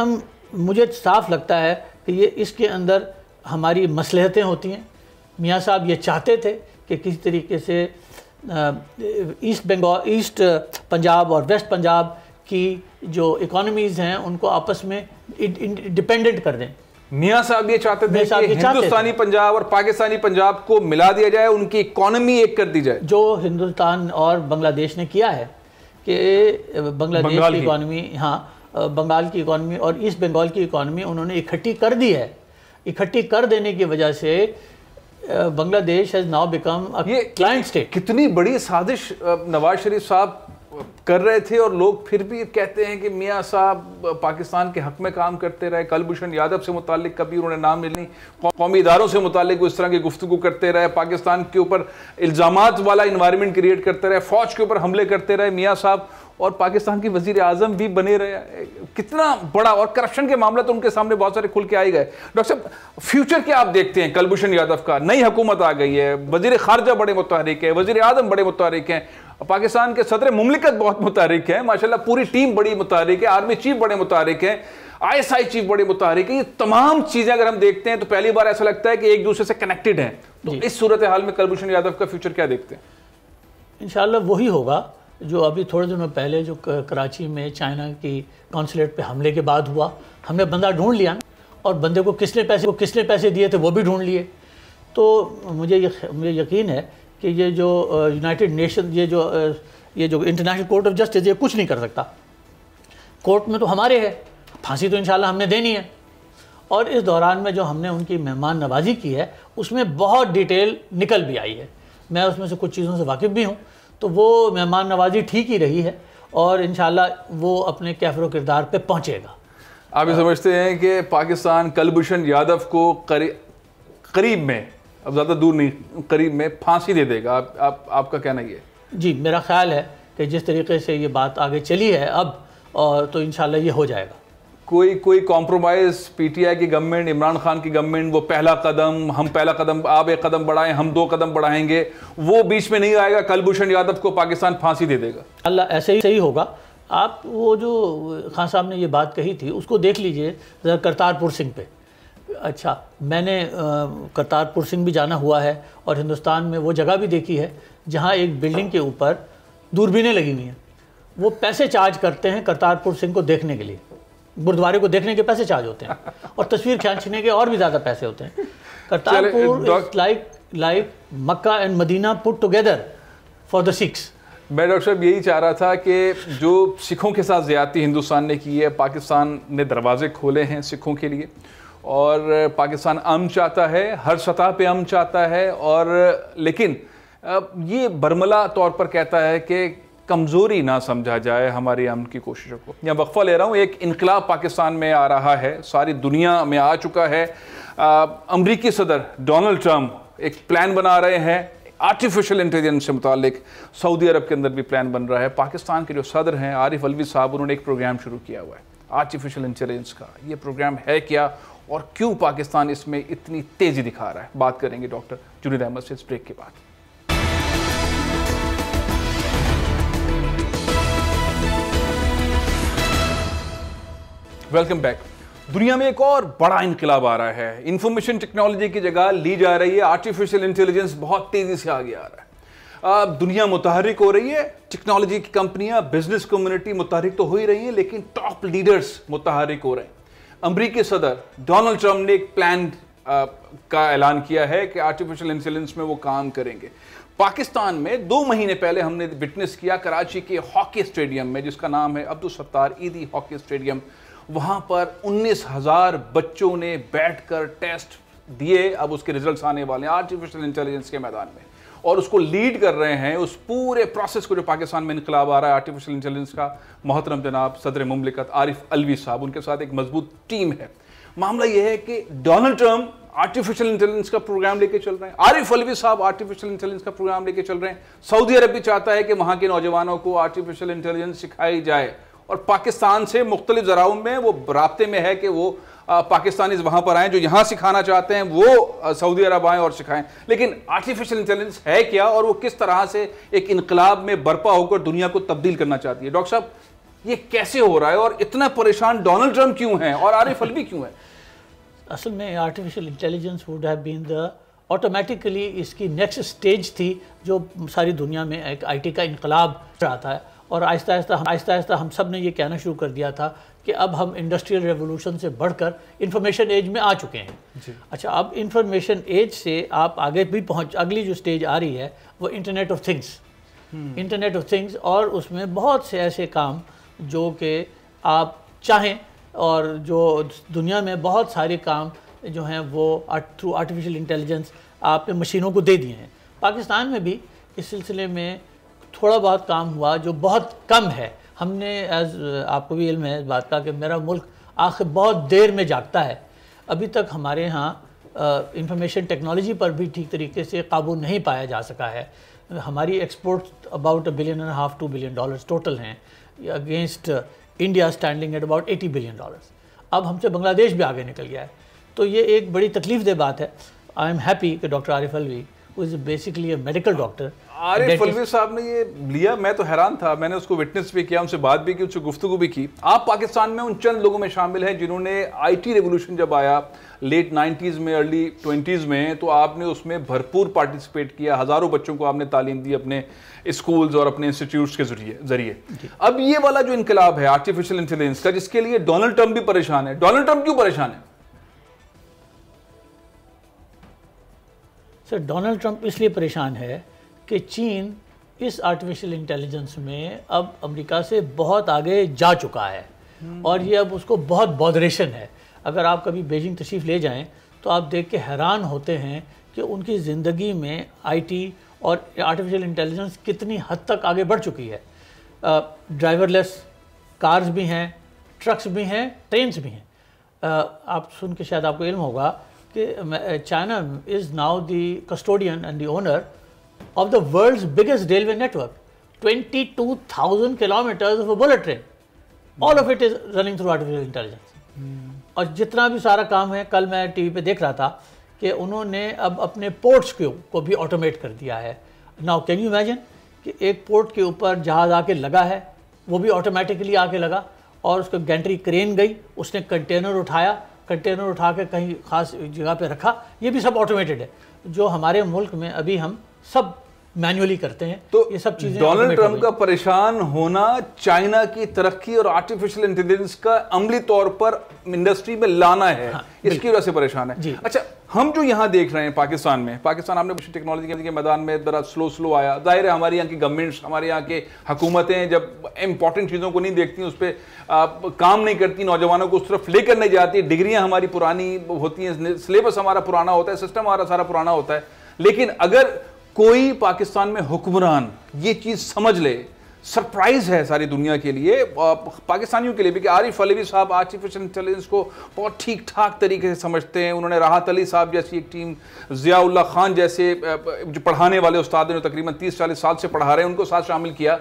مجھے صاف لگتا ہے کہ یہ اس کے اندر ہماری مصلحتیں ہوتی ہیں. میاں صاحب یہ چاہتے تھے کہ کسی طریقے سے ایسٹ پنجاب اور ویسٹ پنجاب کی جو اکانومیز ہیں ان کو آپس میں ڈیپینڈنٹ کر دیں. میاں صاحب یہ چاہتے تھے کہ ہندوستانی پنجاب اور پاکستانی پنجاب کو ملا دیا جائے, ان کی اکانومی ایک کر دی جائے, جو ہندوستان اور بنگلہ دیش نے کیا ہے کہ بنگلہ دیش کی اکانومی, بنگال کی اکانومی اور ایسٹ بنگال کی اکانومی انہوں نے اکٹھی کر دی ہے. اکٹھی کر دینے کی وجہ سے بنگلہ دیش has now become a client state. کتنی بڑی سازش نواز شریف صاحب کر رہے تھے, اور لوگ پھر بھی کہتے ہیں کہ میاں صاحب پاکستان کے حق میں کام کرتے رہے. کلبھوشن یادو سے متعلق کبھی انہوں نے نام نہیں, قومی اداروں سے متعلق اس طرح کی گفتگو کرتے رہے, پاکستان کے اوپر الزامات والا انوائرمنٹ کریٹ کرتے رہے, فوج کے اوپر حملے کرتے رہے میاں صاحب, اور پاکستان کی وزیر اعظم بھی بنے رہے. کتنا بڑا, اور کرپشن کے معاملہ تو ان کے سامنے بہت سارے کھل کے آئے گئے. ڈاکٹر صاحب فیوچر کیا آپ دیکھتے ہیں کلبھوشن یادو کا؟ نئی حکومت آ گئی ہے, وزیر خارجہ بڑے متحرک ہیں, وزیر اعظم بڑے متحرک ہیں, پاکستان کے صدر مملکت بہت متحرک ہیں, ماشاءاللہ پوری ٹیم بڑی متحرک ہے, آرمی چیف بڑے متحرک ہیں, ISI چیف بڑے متحرک ہیں. یہ تمام چیزیں اگر ہم دیکھتے ہیں تو پہلی بار ایسا لگتا ہے کہ ایک دوسرے سے کنیکٹڈ ہیں. تو اس صورتحال میں کلبھوشن یادو کا فیوچر کیا دیکھتے ہیں؟ انشاءاللہ وہی ہوگا جو ابھی تھوڑے دنوں پہلے جو کراچی میں چائنا کی قونصلیٹ پہ حملے کے بعد ہوا. ہم نے بندہ ڈھونڈ لیا نا, اور بندے کو کس نے پیسے دیے تھے وہ بھی ڈھونڈ لیے. تو مجھے یقین ہے کہ یہ جو یونائٹڈ نیشن, یہ جو انٹرنیشنل کورٹ آف جسٹس, یہ کچھ نہیں کر سکتا. کورٹ میں تو ہمارے ہے, پھانسی تو انشاءاللہ ہم نے دینی ہے. اور اس دوران میں جو ہم نے ان کی مہمان نوازی کی ہے اس میں بہت ڈیٹیل نکل بھی آئی ہے. میں اس میں سے کچھ چیزوں سے واقف بھی ہوں, تو وہ مہمان نوازی ٹھیک ہی رہی ہے, اور انشاءاللہ وہ اپنے کیفر و کردار پہ پہنچے گا. آپ یہ سمجھتے ہیں کہ پاکستان کلبھوشن یادو کو قریب میں, اب زیادہ دور نہیں, قریب میں پھانسی دے دے گا؟ آپ کا کہنا یہ ہے؟ جی میرا خیال ہے کہ جس طریقے سے یہ بات آگے چلی ہے اب, اور تو انشاءاللہ یہ ہو جائے گا. کوئی کمپرومائز پی ٹی آئی کی گورنمنٹ, عمران خان کی گورنمنٹ, وہ پہلا قدم, ہم پہلا قدم, آپ ایک قدم بڑھائیں, ہم 2 قدم بڑھائیں گے, وہ بیچ میں نہیں آئے گا, کلبھوشن یادو کو پاکستان پھانسی دے دے گا؟ اللہ ایسے ہی صحیح ہوگا. آپ وہ جو خان صاحب نے یہ بات کہی تھی اس کو دیکھ لیجئے ذرا کرتارپور سنگھ پہ. اچھا, میں نے کرتارپور سنگھ بھی جانا ہوا ہے اور ہندوستان میں وہ جگہ بھی دیکھی ہے جہاں ایک بلڈنگ کے اوپر دوربینیں لگی ہوئی ہیں. وہ پیسے چارج کرتے ہیں کرتارپور سنگھ کو دیکھنے کے لیے, گردوارے کو دیکھنے کے پیسے چارج ہوتے ہیں, اور تصویر کھینچنے کے اور بھی زیادہ پیسے ہوتے ہیں. Kartarpur is like Mecca and Medina put together for the Sikhs. میں ڈاکٹر صاحب یہی چاہ رہا تھا کہ جو سکھوں کے ساتھ زیادتی ہندوستان نے کی ہے, پاکستان نے دروازے کھولے ہیں سکھوں کے لیے, اور پاکستان امن چاہتا ہے, ہر سطح پہ امن چاہتا ہے, اور لیکن یہ برملا طور پر کہتا ہے کہ کمزوری نہ سمجھا جائے ہماری امن کی کوششوں کو. یہاں وقفہ لے رہا ہوں. ایک انقلاب پاکستان میں آ رہا ہے, ساری دنیا میں آ چکا ہے. امریکی صدر ڈونلڈ ٹرمپ ایک پلان بنا رہے ہیں آرٹیفیشل انٹیلیجنس سے متعلق. سعودی عرب کے اندر بھی پلان بن رہا ہے. پاکستان کے جو صدر ہیں عارف علوی صاحب, انہوں نے ایک پروگرام شروع کیا ہوا ہے آرٹیفیشل انٹیلیجنس کا. یہ پروگرام ہے کیا اور کیوں پاکستان اس میں اتنی تیزی دکھا رہا ہے؟ بات کریں گے ڈاکٹر جنید احمد سے اس بریک کے بعد. Welcome back. دنیا میں ایک اور بڑا انقلاب آ رہا ہے. انفارمیشن ٹیکنالوجی کی جگہ لی جا رہی ہے آرٹیفیشل انٹیلیجنس. بہت تیزی سے آگے آ رہا ہے. دنیا متحرک ہو رہی ہے, ٹیکنالوجی کی کمپنیاں, بزنس کمیونٹی متحرک تو ہو ہی رہی ہیں, لیکن ٹاپ لیڈرز متحرک ہو رہے ہیں. امریکی صدر ڈونلڈ ٹرمپ نے ایک پلان کا اعلان کیا ہے کہ آرٹیفیشل انٹیلیجنس میں وہ کام کریں گے. پاکستان میں 2 مہینے پہلے ہم نے وٹنس کیا کراچی کے ہاکی اسٹیڈیم میں, جس کا نام ہے عبدالستار عیدی ہاکی اسٹیڈیم. وہاں پر 19,000 بچوں نے بیٹھ کر ٹیسٹ دیے. اب اس کے ریزلٹس آنے والے ہیں آرٹیفیشل انٹیلیجنس کے میدان میں, اور اس کو لیڈ کر رہے ہیں اس پورے پروسیس کو جو پاکستان میں انقلاب آ رہا ہے آرٹیفیشل انٹیلیجنس کا, محترم جناب صدر مملکت عارف علوی صاحب. ان کے ساتھ ایک مضبوط ٹیم ہے. معاملہ یہ ہے کہ ڈونلڈ ٹرمپ آرٹیفیشل انٹیلیجنس کا پروگرام لے کے چل رہے ہیں, عارف علوی صاحب آرٹیفیشل انٹیلیجنس کا پروگرام لے کے چل رہے ہیں. سعودی عرب بھی چاہتا ہے کہ وہاں کے نوجوانوں کو آرٹیفیشل انٹیلیجنس سکھائی جائے, اور پاکستان سے مختلف ذرائع میں وہ رابطے میں ہے کہ وہ پاکستانیز وہاں پر آئیں, جو یہاں سکھانا چاہتے ہیں وہ سعودی عرب آئیں اور سکھائیں. لیکن آرٹیفیشل انٹیلیجنس ہے کیا, اور وہ کس طرح سے ایک انقلاب میں برپا ہو کر دنیا کو تبدیل کرنا چاہتی ہے؟ ڈاکٹر صاحب یہ کیسے ہو رہا ہے, اور اتنا پریشان ڈونلڈ ٹرمپ کیوں ہیں اور عارف علوی کیوں ہے؟ اصل میں artificial intelligence would have been the automatically اس کی نیکسٹ سٹیج تھی جو ساری دنیا میں ایک آئی ٹی کا انقلاب رہا ہے. اور آہستہ آہستہ ہم سب نے یہ کہنا شروع کر دیا تھا کہ اب ہم انڈسٹریل ریولوشن سے بڑھ کر انفارمیشن ایج میں آ چکے ہیں. اچھا, اب انفارمیشن ایج سے آپ آگے بھی اگلی جو سٹیج آ رہی ہے وہ internet of things. Internet of things, اور اس میں بہت سے ایسے کام جو کہ آپ چاہیں, اور جو دنیا میں بہت سارے کام جو ہیں وہ تھرو آرٹیفیشل انٹیلیجنس آپ نے مشینوں کو دے دیے ہیں. پاکستان میں بھی اس سلسلے میں تھوڑا بہت کام ہوا جو بہت کم ہے. ہم نے آپ کو بھی علم ہے اس بات کا کہ میرا ملک آخر بہت دیر میں جاگتا ہے. ابھی تک ہمارے ہاں انفارمیشن ٹیکنالوجی پر بھی ٹھیک طریقے سے قابو نہیں پایا جا سکا ہے. ہماری export about $1.5 billion $2 billion total ہیں, against India standing at about $80 billion. اب ہم سے بنگلہ دیش بھی آگے نکل گیا ہے. تو یہ ایک بڑی تکلیف دہ بات ہے. آئی ایم ہیپی کہ doctor Arif Alvi who is basically a medical doctor. Arif Alvi صاحب نے یہ لیا, میں تو حیران تھا. میں نے اس کو وٹنس بھی کیا, ان سے بات بھی کی, ان سے گفتگو بھی کی. آپ پاکستان میں ان چند لوگوں میں شامل ہیں جنہوں نے آئی ٹی ریولوشن جب آیا لیٹ 90s میں ارلی 20s میں, تو آپ نے اس میں بھرپور پارٹیسپیٹ کیا. ہزاروں بچوں کو آپ نے تعلیم دی اپنے اسکولز اور اپنے انسٹیٹیوٹس کے ذریعے. اب یہ والا جو انقلاب ہے آرٹیفیشل انٹیلیجنس کا, جس کے لیے ڈونلڈ ٹرمپ بھی پریشان ہے. ڈونلڈ ٹرمپ کیوں پریشان ہے؟ سر, ڈونلڈ ٹرمپ اس لیے پریشان ہے کہ چین اس آرٹیفیشل انٹیلیجنس میں اب امریکہ سے بہت آگے جا چکا ہے, اور یہ اب اس کو بہت بودریشن ہے. اگر آپ کبھی بیجنگ تشریف لے جائیں تو آپ دیکھ کے حیران ہوتے ہیں کہ ان کی زندگی میں آئی ٹی اور آرٹیفیشل انٹیلیجنس کتنی حد تک آگے بڑھ چکی ہے. ڈرائیور لیس کارز بھی ہیں, ٹرکس بھی ہیں, ٹرینس بھی ہیں. آپ سن کے شاید آپ کو علم ہوگا کہ China is now the custodian and the owner of the world's biggest railway network. 22,000 kilometers of a bullet train. All of it is running through artificial intelligence. اور جتنا بھی سارا کام ہے, کل میں ٹی وی پہ دیکھ رہا تھا کہ انہوں نے اب اپنے پورٹس کو بھی آٹومیٹ کر دیا ہے. ناؤ کین یو امیجن کہ ایک پورٹ کے اوپر جہاز آ کے لگا ہے, وہ بھی آٹومیٹکلی آ کے لگا, اور اس کو گینٹری کرین گئی, اس نے کنٹینر اٹھا کے کہیں خاص جگہ پہ رکھا. یہ بھی سب آٹومیٹڈ ہے. جو ہمارے ملک میں ابھی ہم سب مینولی کرتے ہیں. تو یہ سب چیزیں ڈونلڈ ٹرمپ کا پریشان ہونا چائنا کی ترقی اور آرٹیفیشل انٹیلیجنس کا عملی طور پر انڈسٹری میں لانا ہے, اس کی وجہ سے پریشان ہے. اچھا, ہم جو یہاں دیکھ رہے ہیں پاکستان آپ نے ٹیکنالوجی کے میدان میں ذرا سلو آیا. ظاہر ہے ہمارے یہاں کی گورنمنٹس, ہمارے یہاں کے حکومتیں جب امپورٹنٹ چیزوں کو نہیں دیکھتی, اس پہ کام نہیں کرتی, نوجوانوں کو اس طرف لے کر نہیں جاتی. ڈگریاں ہماری پرانی ہوتی ہیں, سلیبس ہمارا پرانا ہوتا ہے, سسٹم ہمارا سارا پرانا ہوتا ہے. لیکن اگر کوئی پاکستان میں حکمران یہ چیز سمجھ لے, سرپرائز ہے ساری دنیا کے لیے, پاکستانیوں کے لیے بھی, کہ عارف علوی صاحب آرٹیفیشل انٹیلیجنس کو بہت ٹھیک ٹھاک طریقے سے سمجھتے ہیں. انہوں نے راحت علی صاحب جیسی ایک ٹیم, ضیاء اللہ خان جیسے جو پڑھانے والے استاد ہیں, جو تقریباً 30-40 سال سے پڑھا رہے ہیں, ان کو ساتھ شامل کیا.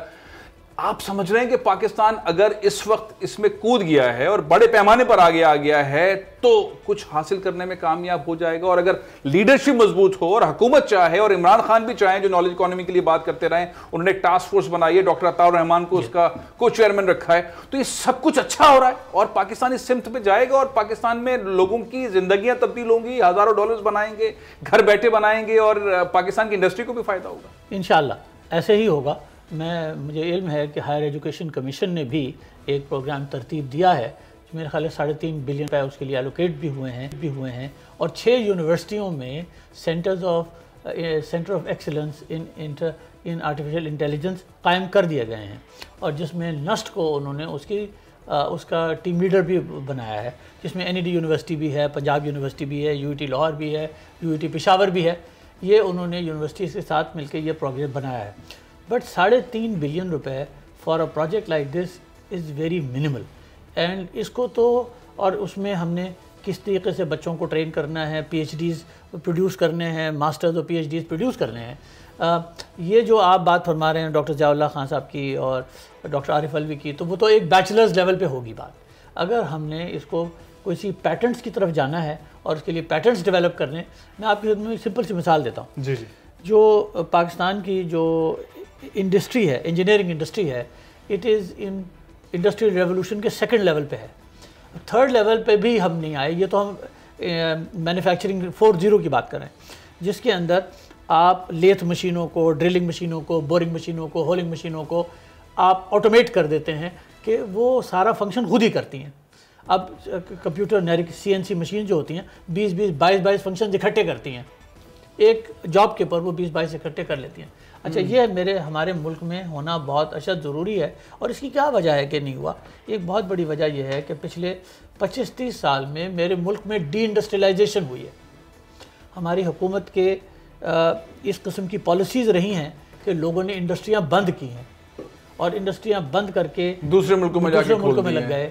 آپ سمجھ رہے ہیں کہ پاکستان اگر اس وقت اس میں کود گیا ہے اور بڑے پیمانے پر آگے آ گیا ہے تو کچھ حاصل کرنے میں کامیاب ہو جائے گا. اور اگر لیڈرشپ مضبوط ہو اور حکومت چاہے, اور عمران خان بھی چاہیں جو نالج اکانومی کے لیے بات کرتے رہیں, انہوں نے ایک ٹاسک فورس بنائی ہے, ڈاکٹر عطاء الرحمان کو اس کا کو چیئرمین رکھا ہے, تو یہ سب کچھ اچھا ہو رہا ہے اور پاکستان اس سمت پہ جائے گا, اور پاکستان میں لوگوں کی زندگیاں تبدیل ہوں گی, ہزاروں ڈالرز بنائیں گے, گھر بیٹھے بنائیں گے, اور پاکستان کی انڈسٹری کو بھی فائدہ ہوگا. انشاءاللہ ایسے ہی ہوگا. مجھے علم ہے کہ ہائر ایجوکیشن کمیشن نے بھی ایک پروگرام ترتیب دیا ہے, میرے خیال ہے 3.5 بلین روپے اس کے لیے الوکیٹ بھی ہوئے ہیں, اور 6 یونیورسٹیوں میں centre of excellence in artificial intelligence قائم کر دیے گئے ہیں, اور جس میں نسٹ کو انہوں نے اس کا ٹیم لیڈر بھی بنایا ہے, جس میں NED یونیورسٹی بھی ہے, پنجاب یونیورسٹی بھی ہے, UET لاہور بھی ہے, UET پشاور بھی ہے. یہ انہوں نے یونیورسٹیز کے ساتھ مل کے یہ پروجیکٹ بنایا ہے. But 3.5 billion rupees for a project like this is very minimal. And اس کو تو, اور اس میں ہم نے کس طریقے سے بچوں کو ٹرین کرنا ہے, PhDs پروڈیوس کرنے ہیں, ماسٹرز اور PhDs پروڈیوس کرنے ہیں. یہ جو آپ بات فرما رہے ہیں ڈاکٹر ضیاء اللہ خان صاحب کی اور ڈاکٹر عارف علوی کی, تو وہ تو ایک بیچلرز لیول پہ ہوگی بات. اگر ہم نے اس کو کوئی پیٹنٹس کی طرف جانا ہے اور اس کے لیے پیٹنٹس ڈیولپ کرنے, میں آپ کی خدمت میں ایک سمپل سی مثال دیتا ہوں. جی. جو پاکستان کی جو انڈسٹری ہے, انجینئرنگ انڈسٹری ہے, it is in industrial revolution کے 2nd لیول پہ ہے. 3rd لیول پہ بھی ہم نہیں آئے. یہ تو ہم مینوفیکچرنگ 4.0 کی بات کریں, جس کے اندر آپ لیتھ مشینوں کو, ڈرلنگ مشینوں کو, بورنگ مشینوں کو, ہولنگ مشینوں کو آپ آٹومیٹ کر دیتے ہیں کہ وہ سارا فنکشن خود ہی کرتی ہیں. اب کمپیوٹر CNC مشین جو ہوتی ہیں 22 فنکشن اکٹھے کرتی ہیں, ایک جاب کے اوپر وہ 20-22 اکٹھے کر لیتی ہیں. اچھا, یہ ہمارے ملک میں ہونا بہت اشد ضروری ہے. اور اس کی کیا وجہ ہے کہ نہیں ہوا؟ ایک بہت بڑی وجہ یہ ہے کہ پچھلے 25-30 سال میں میرے ملک میں ڈی انڈسٹریلائزیشن ہوئی ہے. ہماری حکومت کے اس قسم کی پالیسیز رہی ہیں کہ لوگوں نے انڈسٹریاں بند کی ہیں, اور انڈسٹریاں بند کر کے دوسرے ملکوں میں لگ گئے.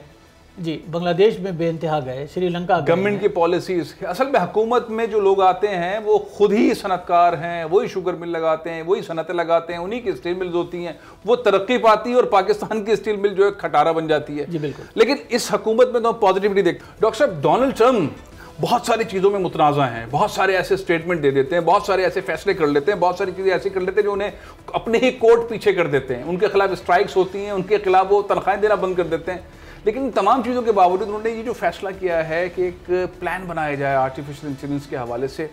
جی, بنگلہ دیش میں بے انتہا گئے, سری لنکا گئے. گورنمنٹ کی پالیسیز, اصل میں حکومت میں جو لوگ آتے ہیں وہ خود ہی صنعت کار ہیں, وہی شوگر مل لگاتے ہیں, وہی صنعتیں لگاتے ہیں, انہی کی اسٹیل ملز ہوتی ہیں, وہ ترقی پاتی ہے, اور پاکستان کی اسٹیل مل جو ہے کھٹارا بن جاتی ہے. جی بالکل. لیکن اس حکومت میں تو ہم پازیٹیوٹی دیکھتے ہیں. ڈاکٹر صاحب, ڈونلڈ ٹرمپ بہت ساری چیزوں میں متنازع ہیں, بہت سارے ایسے اسٹیٹمنٹ دے دیتے ہیں, بہت سارے ایسے فیصلے کر لیتے ہیں, بہت ساری چیزیں ایسی کر لیتے ہیں جو انہیں اپنے ہی کوٹ پیچھے کر دیتے ہیں, ان کے خلاف اسٹرائکس ہوتی ہیں, ان کے خلاف وہ تنخواہیں دینا بند کر دیتے ہیں. لیکن تمام چیزوں کے باوجود انہوں نے یہ جو فیصلہ کیا ہے کہ ایک پلان بنایا جائے آرٹیفیشل انٹیلیجنس کے حوالے سے,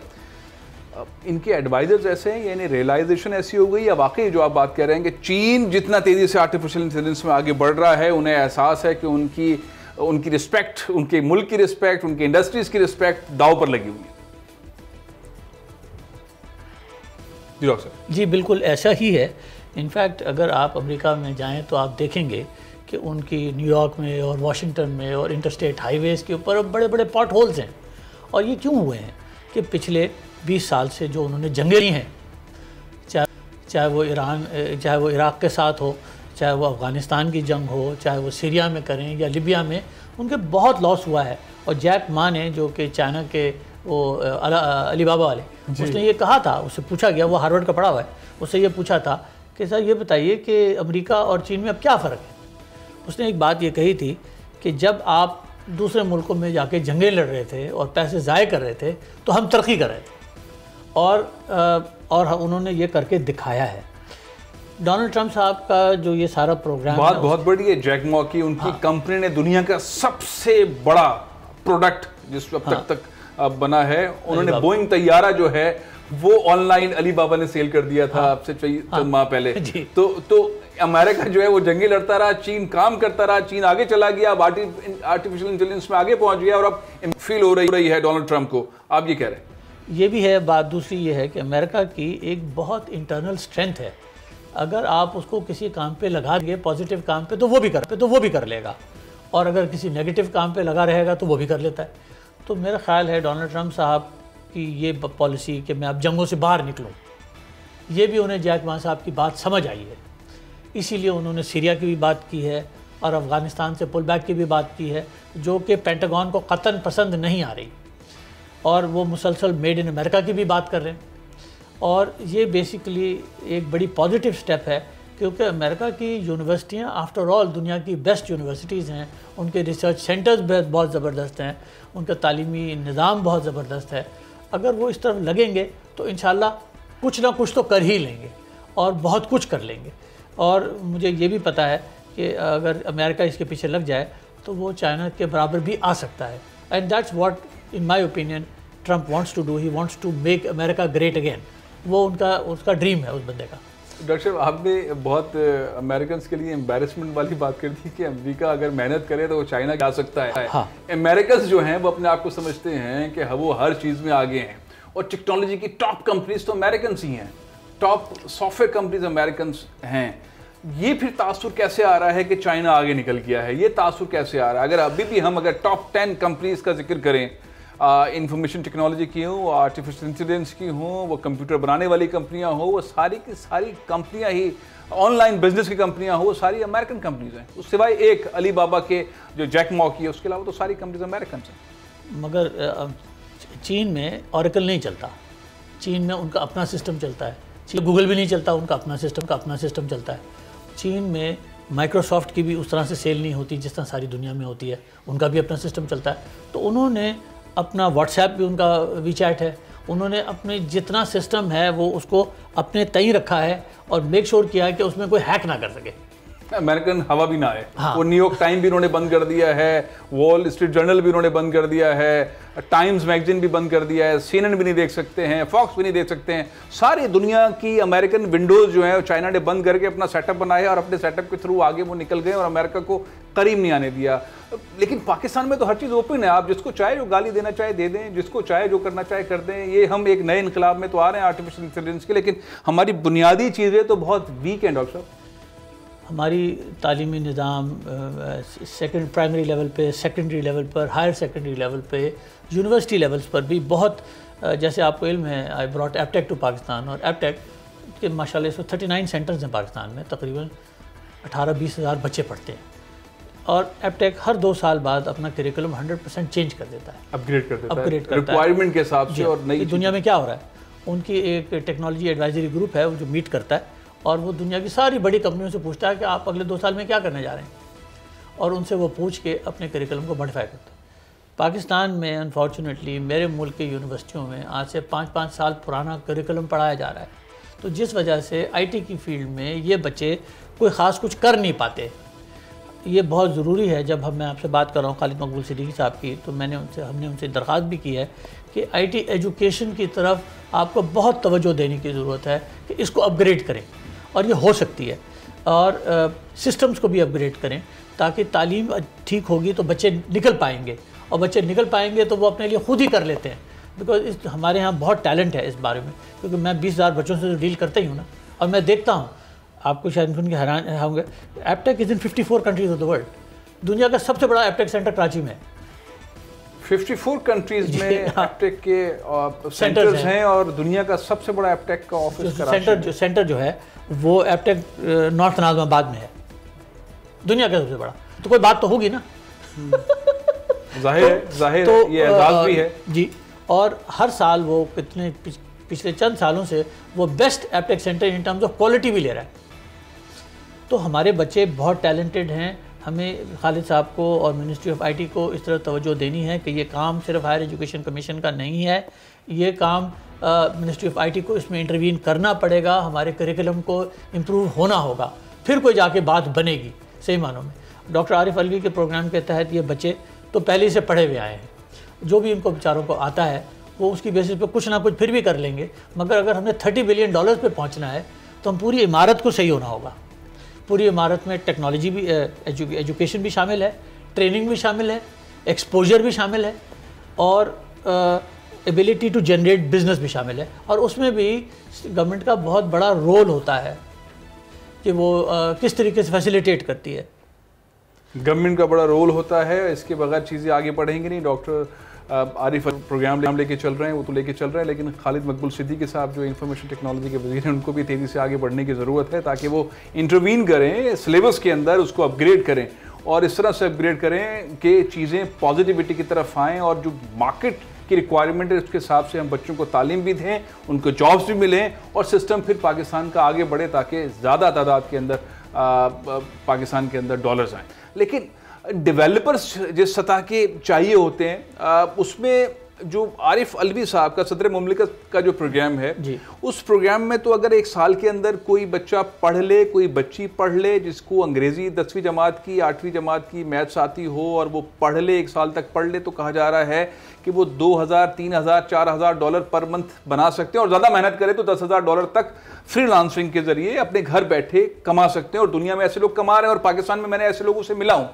ان کے ایڈوائزرز ایسے ہیں, یعنی ریئلائزیشن ایسی ہو گئی, یا واقعی جو آپ بات کہہ رہے ہیں کہ چین جتنا تیزی سے آرٹیفیشل انٹیلیجنس میں آگے بڑھ رہا ہے, انہیں احساس ہے کہ ان کی رسپیکٹ, ان کے ملک کی رسپیکٹ, ان کی انڈسٹریز کی رسپیکٹ داؤ پر لگی ہوئی ہے. جی ڈاکٹر صاحب. جی بالکل ایسا ہی ہے. انفیکٹ اگر آپ امریکہ میں جائیں تو آپ دیکھیں گے کہ ان کی نیو یارک میں اور واشنگٹن میں اور انٹرسٹیٹ ہائی ویز کے اوپر بڑے بڑے پاٹ ہولز ہیں. اور یہ کیوں ہوئے ہیں کہ پچھلے 20 سال سے جو انہوں نے جنگیں لی ہیں, چاہے وہ عراق کے ساتھ ہو, چاہے وہ افغانستان کی جنگ ہو, چاہے وہ سیریا میں کریں یا لیبیا میں, ان کے بہت لاس ہوا ہے. اور جیک ما نے, جو کہ چائنا کے وہ علی بابا والے, اس نے یہ کہا تھا, اس سے پوچھا گیا, وہ ہارورڈ کا پڑھا ہوا ہے, اس سے یہ پوچھا تھا کہ سر یہ بتائیے کہ امریکہ اور چین میں اب کیا فرق ہے. اس نے ایک بات یہ کہی تھی کہ جب آپ دوسرے ملکوں میں جا کے جنگیں لڑ رہے تھے اور پیسے ضائع کر رہے تھے تو ہم ترقی کر رہے تھے، اور انہوں نے یہ کر کے دکھایا ہے۔ ڈونلڈ ٹرمپ صاحب کا جو یہ سارا پروگرام بات بہت بڑی ہے، جیک ما کی ان کی کمپنی نے دنیا کا سب سے بڑا پروڈکٹ جس اب تک بنا ہے، انہوں نے بوئنگ طیارہ جو ہے وہ آن لائن علی بابا نے سیل کر دیا تھا اب سے چند ماہ پہلے۔ تو امریکہ جو ہے وہ جنگیں لڑتا رہا، چین کام کرتا رہا، چین آگے چلا گیا، اب آرٹیفیشل انٹیلیجنس میں آگے پہنچ گیا، اور اب فیل ہو رہی ہے ڈونلڈ ٹرمپ کو۔ آپ یہ کہہ رہے ہیں؟ یہ بھی ہے بات۔ دوسری یہ ہے کہ امریکہ کی ایک بہت انٹرنل اسٹرینتھ ہے، اگر آپ اس کو کسی کام پہ لگا دیں پازیٹیو کام پہ تو وہ بھی کر لے گا، اور اگر کسی نیگیٹو کام پہ لگا رہے گا تو وہ بھی کر لیتا ہے۔ تو میرا خیال ہے ڈونلڈ ٹرمپ صاحب کی یہ پالیسی کہ میں اب جنگوں سے باہر نکلوں، یہ بھی انہیں جیک ما صاحب کی بات سمجھ آئی ہے، اسی لیے انہوں نے سیریا کی بھی بات کی ہے اور افغانستان سے پل بیک کی بھی بات کی ہے، جو کہ پینٹاگون کو قطعاً پسند نہیں آ رہی، اور وہ مسلسل میڈ ان امریکہ کی بھی بات کر رہے ہیں۔ اور یہ بیسیکلی ایک بڑی پازیٹیو سٹیپ ہے، کیونکہ امریکہ کی یونیورسٹیاں آفٹر آل دنیا کی بیسٹ یونیورسٹیز ہیں، ان کے ریسرچ سینٹرز بہت زبردست ہیں، ان کا تعلیمی نظام بہت زبردست ہے۔ اگر وہ اس طرف لگیں گے تو انشاءاللہ کچھ نہ کچھ تو کر ہی لیں گے اور بہت کچھ کر لیں گے۔ اور مجھے یہ بھی پتہ ہے کہ اگر امریکہ اس کے پیچھے لگ جائے تو وہ چائنا کے برابر بھی آ سکتا ہے، and that's what in my opinion Trump wants to do, he wants to make America great again. وہ اس کا ڈریم ہے اس بندے کا۔ ڈاکٹر صاحب، آپ نے بہت امریکنز کے لیے امبیرسمنٹ والی بات کر دی کہ امریکہ اگر محنت کرے تو وہ چائنا جا سکتا ہے۔ امریکنز جو ہیں وہ اپنے آپ کو سمجھتے ہیں کہ وہ ہر چیز میں آگے ہیں، اور ٹیکنالوجی کی ٹاپ کمپنیز تو امریکنز ہی ہیں، top soft where companies Americans ہیں۔ یہ پھر تاثر کیسے آ رہا ہے کہ چائنا آگے نکل گیا ہے؟ یہ تاثر کیسے آ رہا ہے؟ اگر ابھی بھی ہم ٹاپ 10 کمپنیز کا ذکر کریں، انفارمیشن ٹیکنالوجی کی ہوں، وہ آرٹیفیشل انٹیلیجنس کی ہوں، وہ کمپیوٹر بنانے والی کمپنیاں ہوں، وہ ساری کی ساری کمپنیاں ہی آن لائن بزنس کی کمپنیاں ہوں، وہ ساری امریکن کمپنیز ہیں، اس سوائے ایک علی بابا کے جو جیک ما کی ہے، اس کے علاوہ تو ساری کمپنیز امریکنز ہیں۔ مگر چین میں اوریکل نہیں چلتا، چین میں ان کا اپنا سسٹم چلتا ہے، گوگل بھی نہیں چلتا، ان کا اپنا سسٹم چلتا ہے۔ چین میں مائکروسافٹ کی بھی اس طرح سے سیل نہیں ہوتی جس طرح ساری دنیا میں ہوتی ہے، ان کا بھی اپنا سسٹم چلتا ہے۔ تو انہوں نے اپنا واٹس ایپ بھی، ان کا وی چیٹ ہے، انہوں نے اپنے جتنا سسٹم ہے وہ اس کو اپنے تئیں رکھا ہے اور میک شور کیا ہے کہ اس میں کوئی ہیک نہ کر سکے، امریکن ہوا بھی نہ آئے۔ وہ نیو یارک ٹائم بھی انہوں نے بند کر دیا ہے، وال اسٹریٹ جرنل بھی انہوں نے بند کر دیا ہے، ٹائمز میگزین بھی بند کر دیا ہے، CNN بھی نہیں دیکھ سکتے ہیں، فاکس بھی نہیں دیکھ سکتے ہیں۔ ساری دنیا کی امریکن ونڈوز جو ہیں چائنا نے بند کر کے اپنا سیٹ اپ بنایا، اور اپنے سیٹ اپ کے تھرو آگے وہ نکل گئے اور امریکہ کو قریب نہیں آنے دیا۔ لیکن پاکستان میں تو ہر چیز اوپن ہے، آپ جس کو چاہے جو گالی دینا چاہے دے دیں، جس کو چاہے جو کرنا چاہے کر دیں۔ یہ ہم ایک نئے انقلاب میں تو آ رہے ہیں آرٹیفیشل انٹیلیجنس کے، لیکن ہماری بنیادی چیزیں تو بہت ویک ہیں ڈاکٹر صاحب۔ ہماری تعلیمی نظام پرائمری لیول پہ، سیکنڈری لیول پر، ہائر سیکنڈری لیول پہ، یونیورسٹی لیولز پر بھی بہت، جیسے آپ کو علم ہے I brought Aptech to Pakistan, اور ایپ ٹیک کے ماشاءاللہ اس میں 39 سینٹرز ہیں پاکستان میں، تقریباً 18-20 ہزار بچے پڑھتے ہیں، اور ایپ ٹیک ہر 2 سال بعد اپنا کریکولم 100% چینج کر دیتا ہے، اپگریڈ کر دیتا ہے ریکوائرمنٹ کے حساب سے۔ اور نئی دنیا میں کیا ہو رہا ہے، ان کی ایک ٹیکنالوجی ایڈوائزری گروپ ہے جو میٹ کرتا ہے، اور وہ دنیا کی ساری بڑی کمپنیوں سے پوچھتا ہے کہ آپ اگلے 2 سال میں کیا کرنے جا رہے ہیں، اور ان سے وہ پوچھ کے اپنے کریکولم کو ماڈیفائی کرتا ہے۔ پاکستان میں انفارچونیٹلی میرے ملک کے یونیورسٹیوں میں آج سے 5 سال پرانا کریکولم پڑھایا جا رہا ہے، تو جس وجہ سے آئی ٹی کی فیلڈ میں یہ بچے کوئی خاص کچھ کر نہیں پاتے۔ یہ بہت ضروری ہے۔ جب میں آپ سے بات کر رہا ہوں خالد مقبول صدیقی صاحب کی، تو ہم نے ان سے درخواست بھی کی ہے کہ آئی ٹی ایجوکیشن کی طرف آپ کو بہت توجہ دینے کی ضرورت ہے کہ اس کو اپ گریڈ کریں، اور یہ ہو سکتی ہے، اور سسٹمز کو بھی اپ گریڈ کریں تاکہ تعلیم ٹھیک ہوگی تو بچے نکل پائیں گے، اور بچے نکل پائیں گے تو وہ اپنے لیے خود ہی کر لیتے ہیں، بیکاز ہمارے ہاں بہت ٹیلنٹ ہے اس بارے میں، کیونکہ میں 20,000 بچوں سے ڈیل کرتا ہی ہوں نا، اور میں دیکھتا ہوں، آپ کو شاید سن کے حیران ہوں گے، app take is in 54 countries of the world, دنیا کا سب سے بڑا ایپ ٹیک سینٹر کراچی میں ہے۔ 54 کنٹریز میں ایپ ٹیک کے سینٹرز ہیں، اور دنیا کا سب سے بڑا ایپ ٹیک کا آفس سینٹر جو ہے وہ ایپ ٹیک نارتھ ناظم آباد میں ہے، دنیا کا سب سے بڑا، تو کوئی بات تو ہوگی نا۔ ظاہر یہ اعزاز بھی ہے جی، اور ہر سال وہ پچھلے چند سالوں سے وہ best app take centre in terms of quality بھی لے رہا ہے۔ تو ہمارے بچے بہت ٹیلنٹڈ ہیں، ہمیں خالد صاحب کو اور منسٹری آف آئی ٹی کو اس طرح توجہ دینی ہے کہ یہ کام صرف ہائر ایجوکیشن کمیشن کا نہیں ہے، یہ کام منسٹری آف آئی ٹی کو اس میں انٹروین کرنا پڑے گا، ہمارے کریکولم کو امپروو ہونا ہوگا، پھر کوئی جا کے بات بنے گی صحیح معنوں میں۔ ڈاکٹر عارف علوی کے پروگرام کے تحت یہ بچے تو پہلے سے پڑھے ہوئے آئے ہیں، جو بھی ان کو بیچاروں کو آتا ہے وہ اس کی بیسس پہ کچھ نہ کچھ پھر بھی کر لیں گے، مگر اگر ہم نے $30 بلین پہ پہنچنا ہے تو ہم پوری عمارت کو صحیح ہونا ہوگا۔ پوری عمارت میں ٹیکنالوجی بھی، ایجوکیشن بھی شامل ہے، ٹریننگ بھی شامل ہے، ایکسپوجر بھی شامل ہے، اور ایبیلٹی ٹو جنریٹ بزنس بھی شامل ہے، اور اس میں بھی گورنمنٹ کا بہت بڑا رول ہوتا ہے کہ وہ کس طریقے سے فیسیلیٹیٹ کرتی ہے۔ گورنمنٹ کا بڑا رول ہوتا ہے، اس کے بغیر چیزیں آگے بڑھیں گی نہیں۔ ڈاکٹر عارف پروگرام لے کے چل رہے ہیں، وہ تو لے کے چل رہے ہیں، لیکن خالد مقبول صدیقی صاحب جو انفارمیشن ٹیکنالوجی کے وزیر ہیں، ان کو بھی تیزی سے آگے بڑھنے کی ضرورت ہے تاکہ وہ انٹروین کریں سلیبس کے اندر، اس کو اپ گریڈ کریں اور اس طرح سے اپ گریڈ کریں کہ چیزیں پازیٹیوٹی کی طرف آئیں اور جو مارکیٹ کی ریکوائرمنٹ ہے اس کے حساب سے ہم بچوں کو تعلیم بھی دیں، ان کو جابس بھی ملیں اور سسٹم پھر پاکستان کا آگے بڑھے تاکہ زیادہ تعداد کے اندر پاکستان کے اندر ڈالرز آئیں۔ لیکن ڈیولپرز جس سطح کے چاہیے ہوتے ہیں، اس میں جو عارف علوی صاحب کا صدر مملکت کا جو پروگرام ہے، اس پروگرام میں تو اگر ایک سال کے اندر کوئی بچہ پڑھ لے، کوئی بچی پڑھ لے جس کو انگریزی 10ویں جماعت کی 8ویں جماعت کی میتھس آتی ہو اور وہ پڑھ لے، ایک سال تک پڑھ لے، تو کہا جا رہا ہے کہ وہ $2,000 $3,000 $4,000 پر منتھ بنا سکتے ہیں، اور زیادہ محنت کرے تو $10,000 تک فری لانسنگ کے ذریعے اپنے گھر بیٹھے کما سکتے ہیں، اور دنیا میں ایسے لوگ کما رہے ہیں، اور پاکستان میں میں نے ایسے لوگوں سے ملا ہوں۔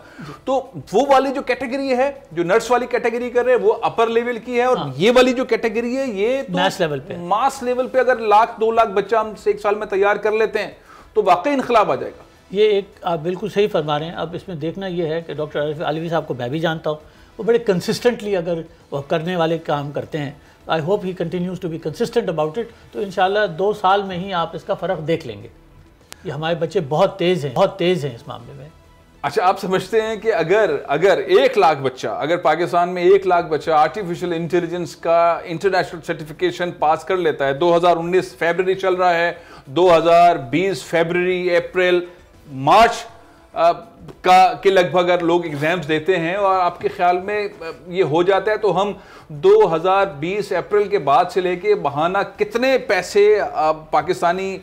تو وہ والی جو کیٹیگری ہے، جو نرس والی کیٹیگری کر رہے ہیں، وہ اپر لیول کی ہے، اور یہ والی جو کیٹیگری ہے یہ تو ماس لیول پہ اگر 1,00,000 2,00,000 بچہ ہم سے ایک سال میں تیار کر لیتے ہیں تو واقعی انقلاب آ جائے گا۔ یہ ایک آپ بالکل صحیح فرما رہے ہیں۔ اب اس میں دیکھنا یہ ہے کہ ڈاکٹر عارف علوی صاحب کو میں بھی جانتا ہوں، وہ بڑے کنسسٹنٹلی اگر وہ کرنے والے کام کرتے ہیں، I hope he continues to be consistent about it, تو انشاءاللہ 2 سال میں ہی آپ اس کا فرق دیکھ لیں گے۔ یہ ہمارے بچے بہت تیز ہیں اس معاملے میں۔ اچھا، آپ سمجھتے ہیں کہ اگر 1,00,000 بچہ، اگر پاکستان میں 1,00,000 بچہ آرٹیفیشل انٹیلیجنس کا انٹرنیشنل سرٹیفکیشن پاس کر لیتا ہے، 2019 فیبرری چل رہا ہے، 2020 فیبرری اپریل مارچ کے لگ بھگ اگر لوگ ایگزامز دیتے ہیں، اور آپ کے خیال میں یہ ہو جاتا ہے، تو ہم 2020 اپریل کے بعد سے لے کے بہانہ کتنے پیسے پاکستانی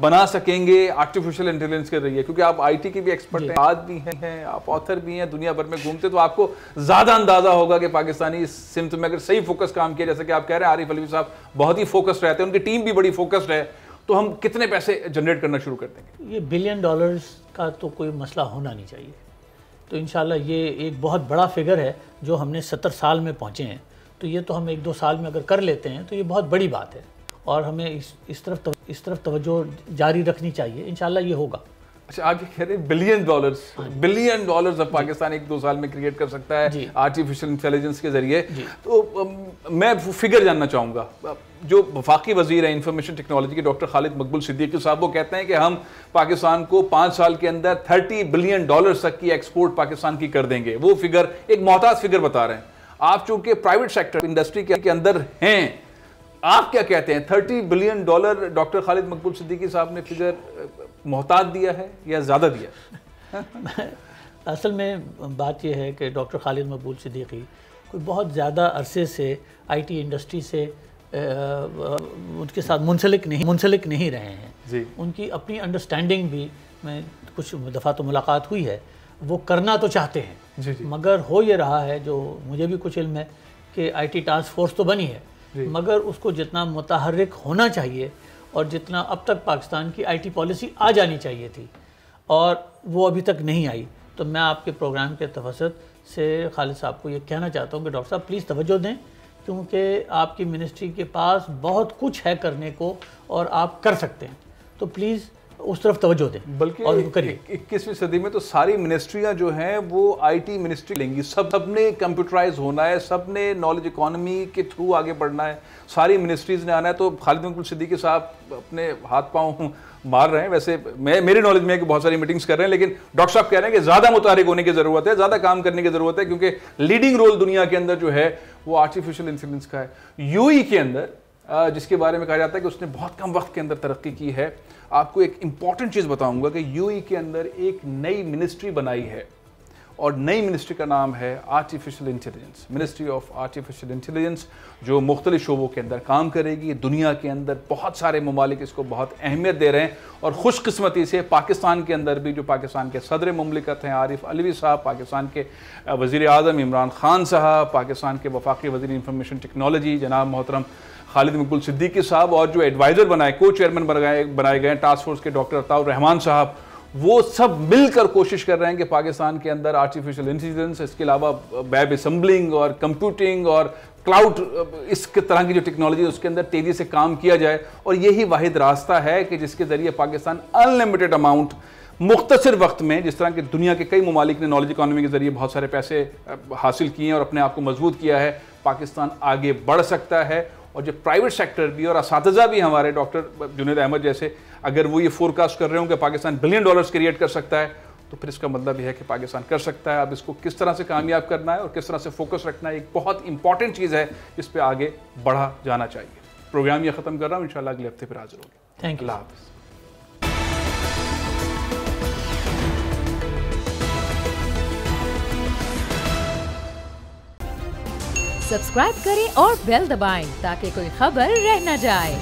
بنا سکیں گے آرٹیفیشل انٹیلیجنس کے ذریعے؟ کیونکہ آپ آئی ٹی کی بھی ایکسپرٹ ہیں، آپ بھی ہیں، آپ آتھر بھی ہیں، دنیا بھر میں گھومتے، تو آپ کو زیادہ اندازہ ہوگا کہ پاکستانی اس سمت میں اگر صحیح فوکس کام کیا، جیسا کہ آپ کہہ رہے ہیں عارف علوی صاحب بہت ہی فوکسڈ رہتے ہیں، ان کی ٹیم بھی بڑی فوکسڈ ہے، تو ہم کتنے پیسے جنریٹ کرنا شروع کر دیں گے؟ یہ $1 بلین کا تو کوئی مسئلہ ہونا نہیں چاہیے، تو انشاءاللہ یہ ایک بہت بڑا فگر ہے جو ہم نے 70 سال میں پہنچے ہیں، تو یہ تو ہم 1-2 سال میں اگر کر لیتے ہیں تو یہ بہت بڑی بات ہے، اور ہمیں اس طرف توجہ جاری رکھنی چاہیے، انشاءاللہ یہ ہوگا۔ اچھا، آپ یہ کہہ رہے ہیں $1 بلین اب پاکستان 1-2 سال میں کریٹ کر سکتا ہے آرٹیفیشل انٹیلیجنس کے ذریعے، تو میں فگر جاننا چاہوں گا۔ جو وفاقی وزیر ہیں انفارمیشن ٹیکنالوجی کے ڈاکٹر خالد مقبول صدیقی صاحب، وہ کہتے ہیں کہ ہم پاکستان کو 5 سال کے اندر $30 بلین تک کی ایکسپورٹ پاکستان کی کر دیں گے۔ وہ فگر ایک محتاط فگر بتا رہے ہیں۔ آپ چونکہ پرائیویٹ سیکٹر انڈسٹری کے اندر ہیں، آپ کیا کہتے ہیں؟ $30 بلین ڈاکٹر خالد مقبول صدیقی صاحب نے فگر محتاط دیا ہے یا زیادہ دیا؟ اصل میں بات یہ ہے کہ ڈاکٹر خالد مقبول صدیقی کوئی بہت زیادہ عرصے سے آئی ٹی انڈسٹری سے ان کے ساتھ منسلک نہیں رہے ہیں۔ ان کی اپنی انڈرسٹینڈنگ بھی، میں کچھ دفعہ تو ملاقات ہوئی ہے، وہ کرنا تو چاہتے ہیں، مگر ہو یہ رہا ہے، جو مجھے بھی کچھ علم ہے، کہ آئی ٹی ٹاسک فورس تو بنی ہے، مگر اس کو جتنا متحرک ہونا چاہیے اور جتنا اب تک پاکستان کی آئی ٹی پالیسی آ جانی چاہیے تھی، اور وہ ابھی تک نہیں آئی، تو میں آپ کے پروگرام کے توسط سے خالد صاحب کو یہ کہنا چاہتا ہوں کہ ڈاکٹر صاحب پلیز توجہ دیں، کیونکہ آپ کی منسٹری کے پاس بہت کچھ ہے کرنے کو اور آپ کر سکتے ہیں، تو پلیز اس طرف توجہ دیں، بلکہ اور کریے۔ 21ویں صدی میں تو ساری منسٹریاں جو ہیں وہ آئی ٹی منسٹری لیں گی، سب نے کمپیوٹرائز ہونا ہے، سب نے نالج اکانومی کے تھرو آگے بڑھنا ہے، ساری منسٹریز نے آنا ہے۔ تو خالد مقبول صدیقی صاحب اپنے ہاتھ پاؤں مار رہے ہیں، ویسے میری نالج میں ہے کہ بہت ساری میٹنگز کر رہے ہیں، لیکن ڈاکٹر صاحب کہہ رہے ہیں کہ زیادہ متحرک ہونے کی ضرورت ہے، زیادہ کام کرنے کی ضرورت ہے، کیونکہ لیڈنگ رول دنیا کے اندر جو ہے وہ آرٹیفیشل انٹیلیجنس کا ہے۔ یو ای کے اندر جس کے بارے میں کہا جاتا ہے کہ اس نے بہت کم وقت کے اندر ترقی کی ہے، آپ کو ایک امپورٹنٹ چیز بتاؤں گا کہ یو ای کے اندر ایک نئی منسٹری بنائی ہے اور نئی منسٹری کا نام ہے artificial intelligence, ministry of artificial intelligence, جو مختلف شعبوں کے اندر کام کرے گی۔ دنیا کے اندر بہت سارے ممالک اس کو بہت اہمیت دے رہے ہیں، اور خوش قسمتی سے پاکستان کے اندر بھی جو پاکستان کے صدر مملکت ہیں عارف علوی صاحب، پاکستان کے وزیر اعظم عمران خان صاحب، پاکستان کے وفاقی وزیر انفارمیشن ٹیکنالوجی جناب محترم خالد مقبول صدیقی صاحب، اور جو ایڈوائزر بنائے، کو چیئرمین بنائے گئے ہیں ٹاسک فورس کے ڈاکٹر عطاء الرحمان صاحب، وہ سب مل کر کوشش کر رہے ہیں کہ پاکستان کے اندر آرٹیفیشل انٹیلیجنس، اس کے علاوہ ویب اسمبلنگ اور کمپیوٹنگ اور کلاؤڈ، اس طرح کی جو ٹیکنالوجی ہے اس کے اندر تیزی سے کام کیا جائے، اور یہی واحد راستہ ہے کہ جس کے ذریعے پاکستان انلمیٹڈ اماؤنٹ مختصر وقت میں، جس طرح کہ دنیا کے کئی ممالک نے نالج اکانومی کے ذریعے بہت سارے پیسے حاصل کیے ہیں اور اپنے آپ کو مضبوط کیا ہے، پاکستان آگے بڑھ سکتا ہے۔ اور جو پرائیویٹ سیکٹر بھی اور اساتذہ بھی ہمارے ڈاکٹر جنید احمد جیسے، اگر وہ یہ فورکاسٹ کر رہے ہوں کہ پاکستان $1 بلین کریٹ کر سکتا ہے، تو پھر اس کا مطلب یہ ہے کہ پاکستان کر سکتا ہے۔ اب اس کو کس طرح سے کامیاب کرنا ہے اور کس طرح سے فوکس رکھنا ہے، ایک بہت امپورٹنٹ چیز ہے، اس پہ آگے بڑھا جانا چاہیے۔ پروگرام یہ ختم کر رہا ہوں، انشاءاللہ اگلے ہفتے پھر حاضر ہوگی۔ تھینک یو، اللہ حافظ۔ سبسکرائب کریں اور بیل دبائیں تاکہ کوئی خبر رہ نہ جائے۔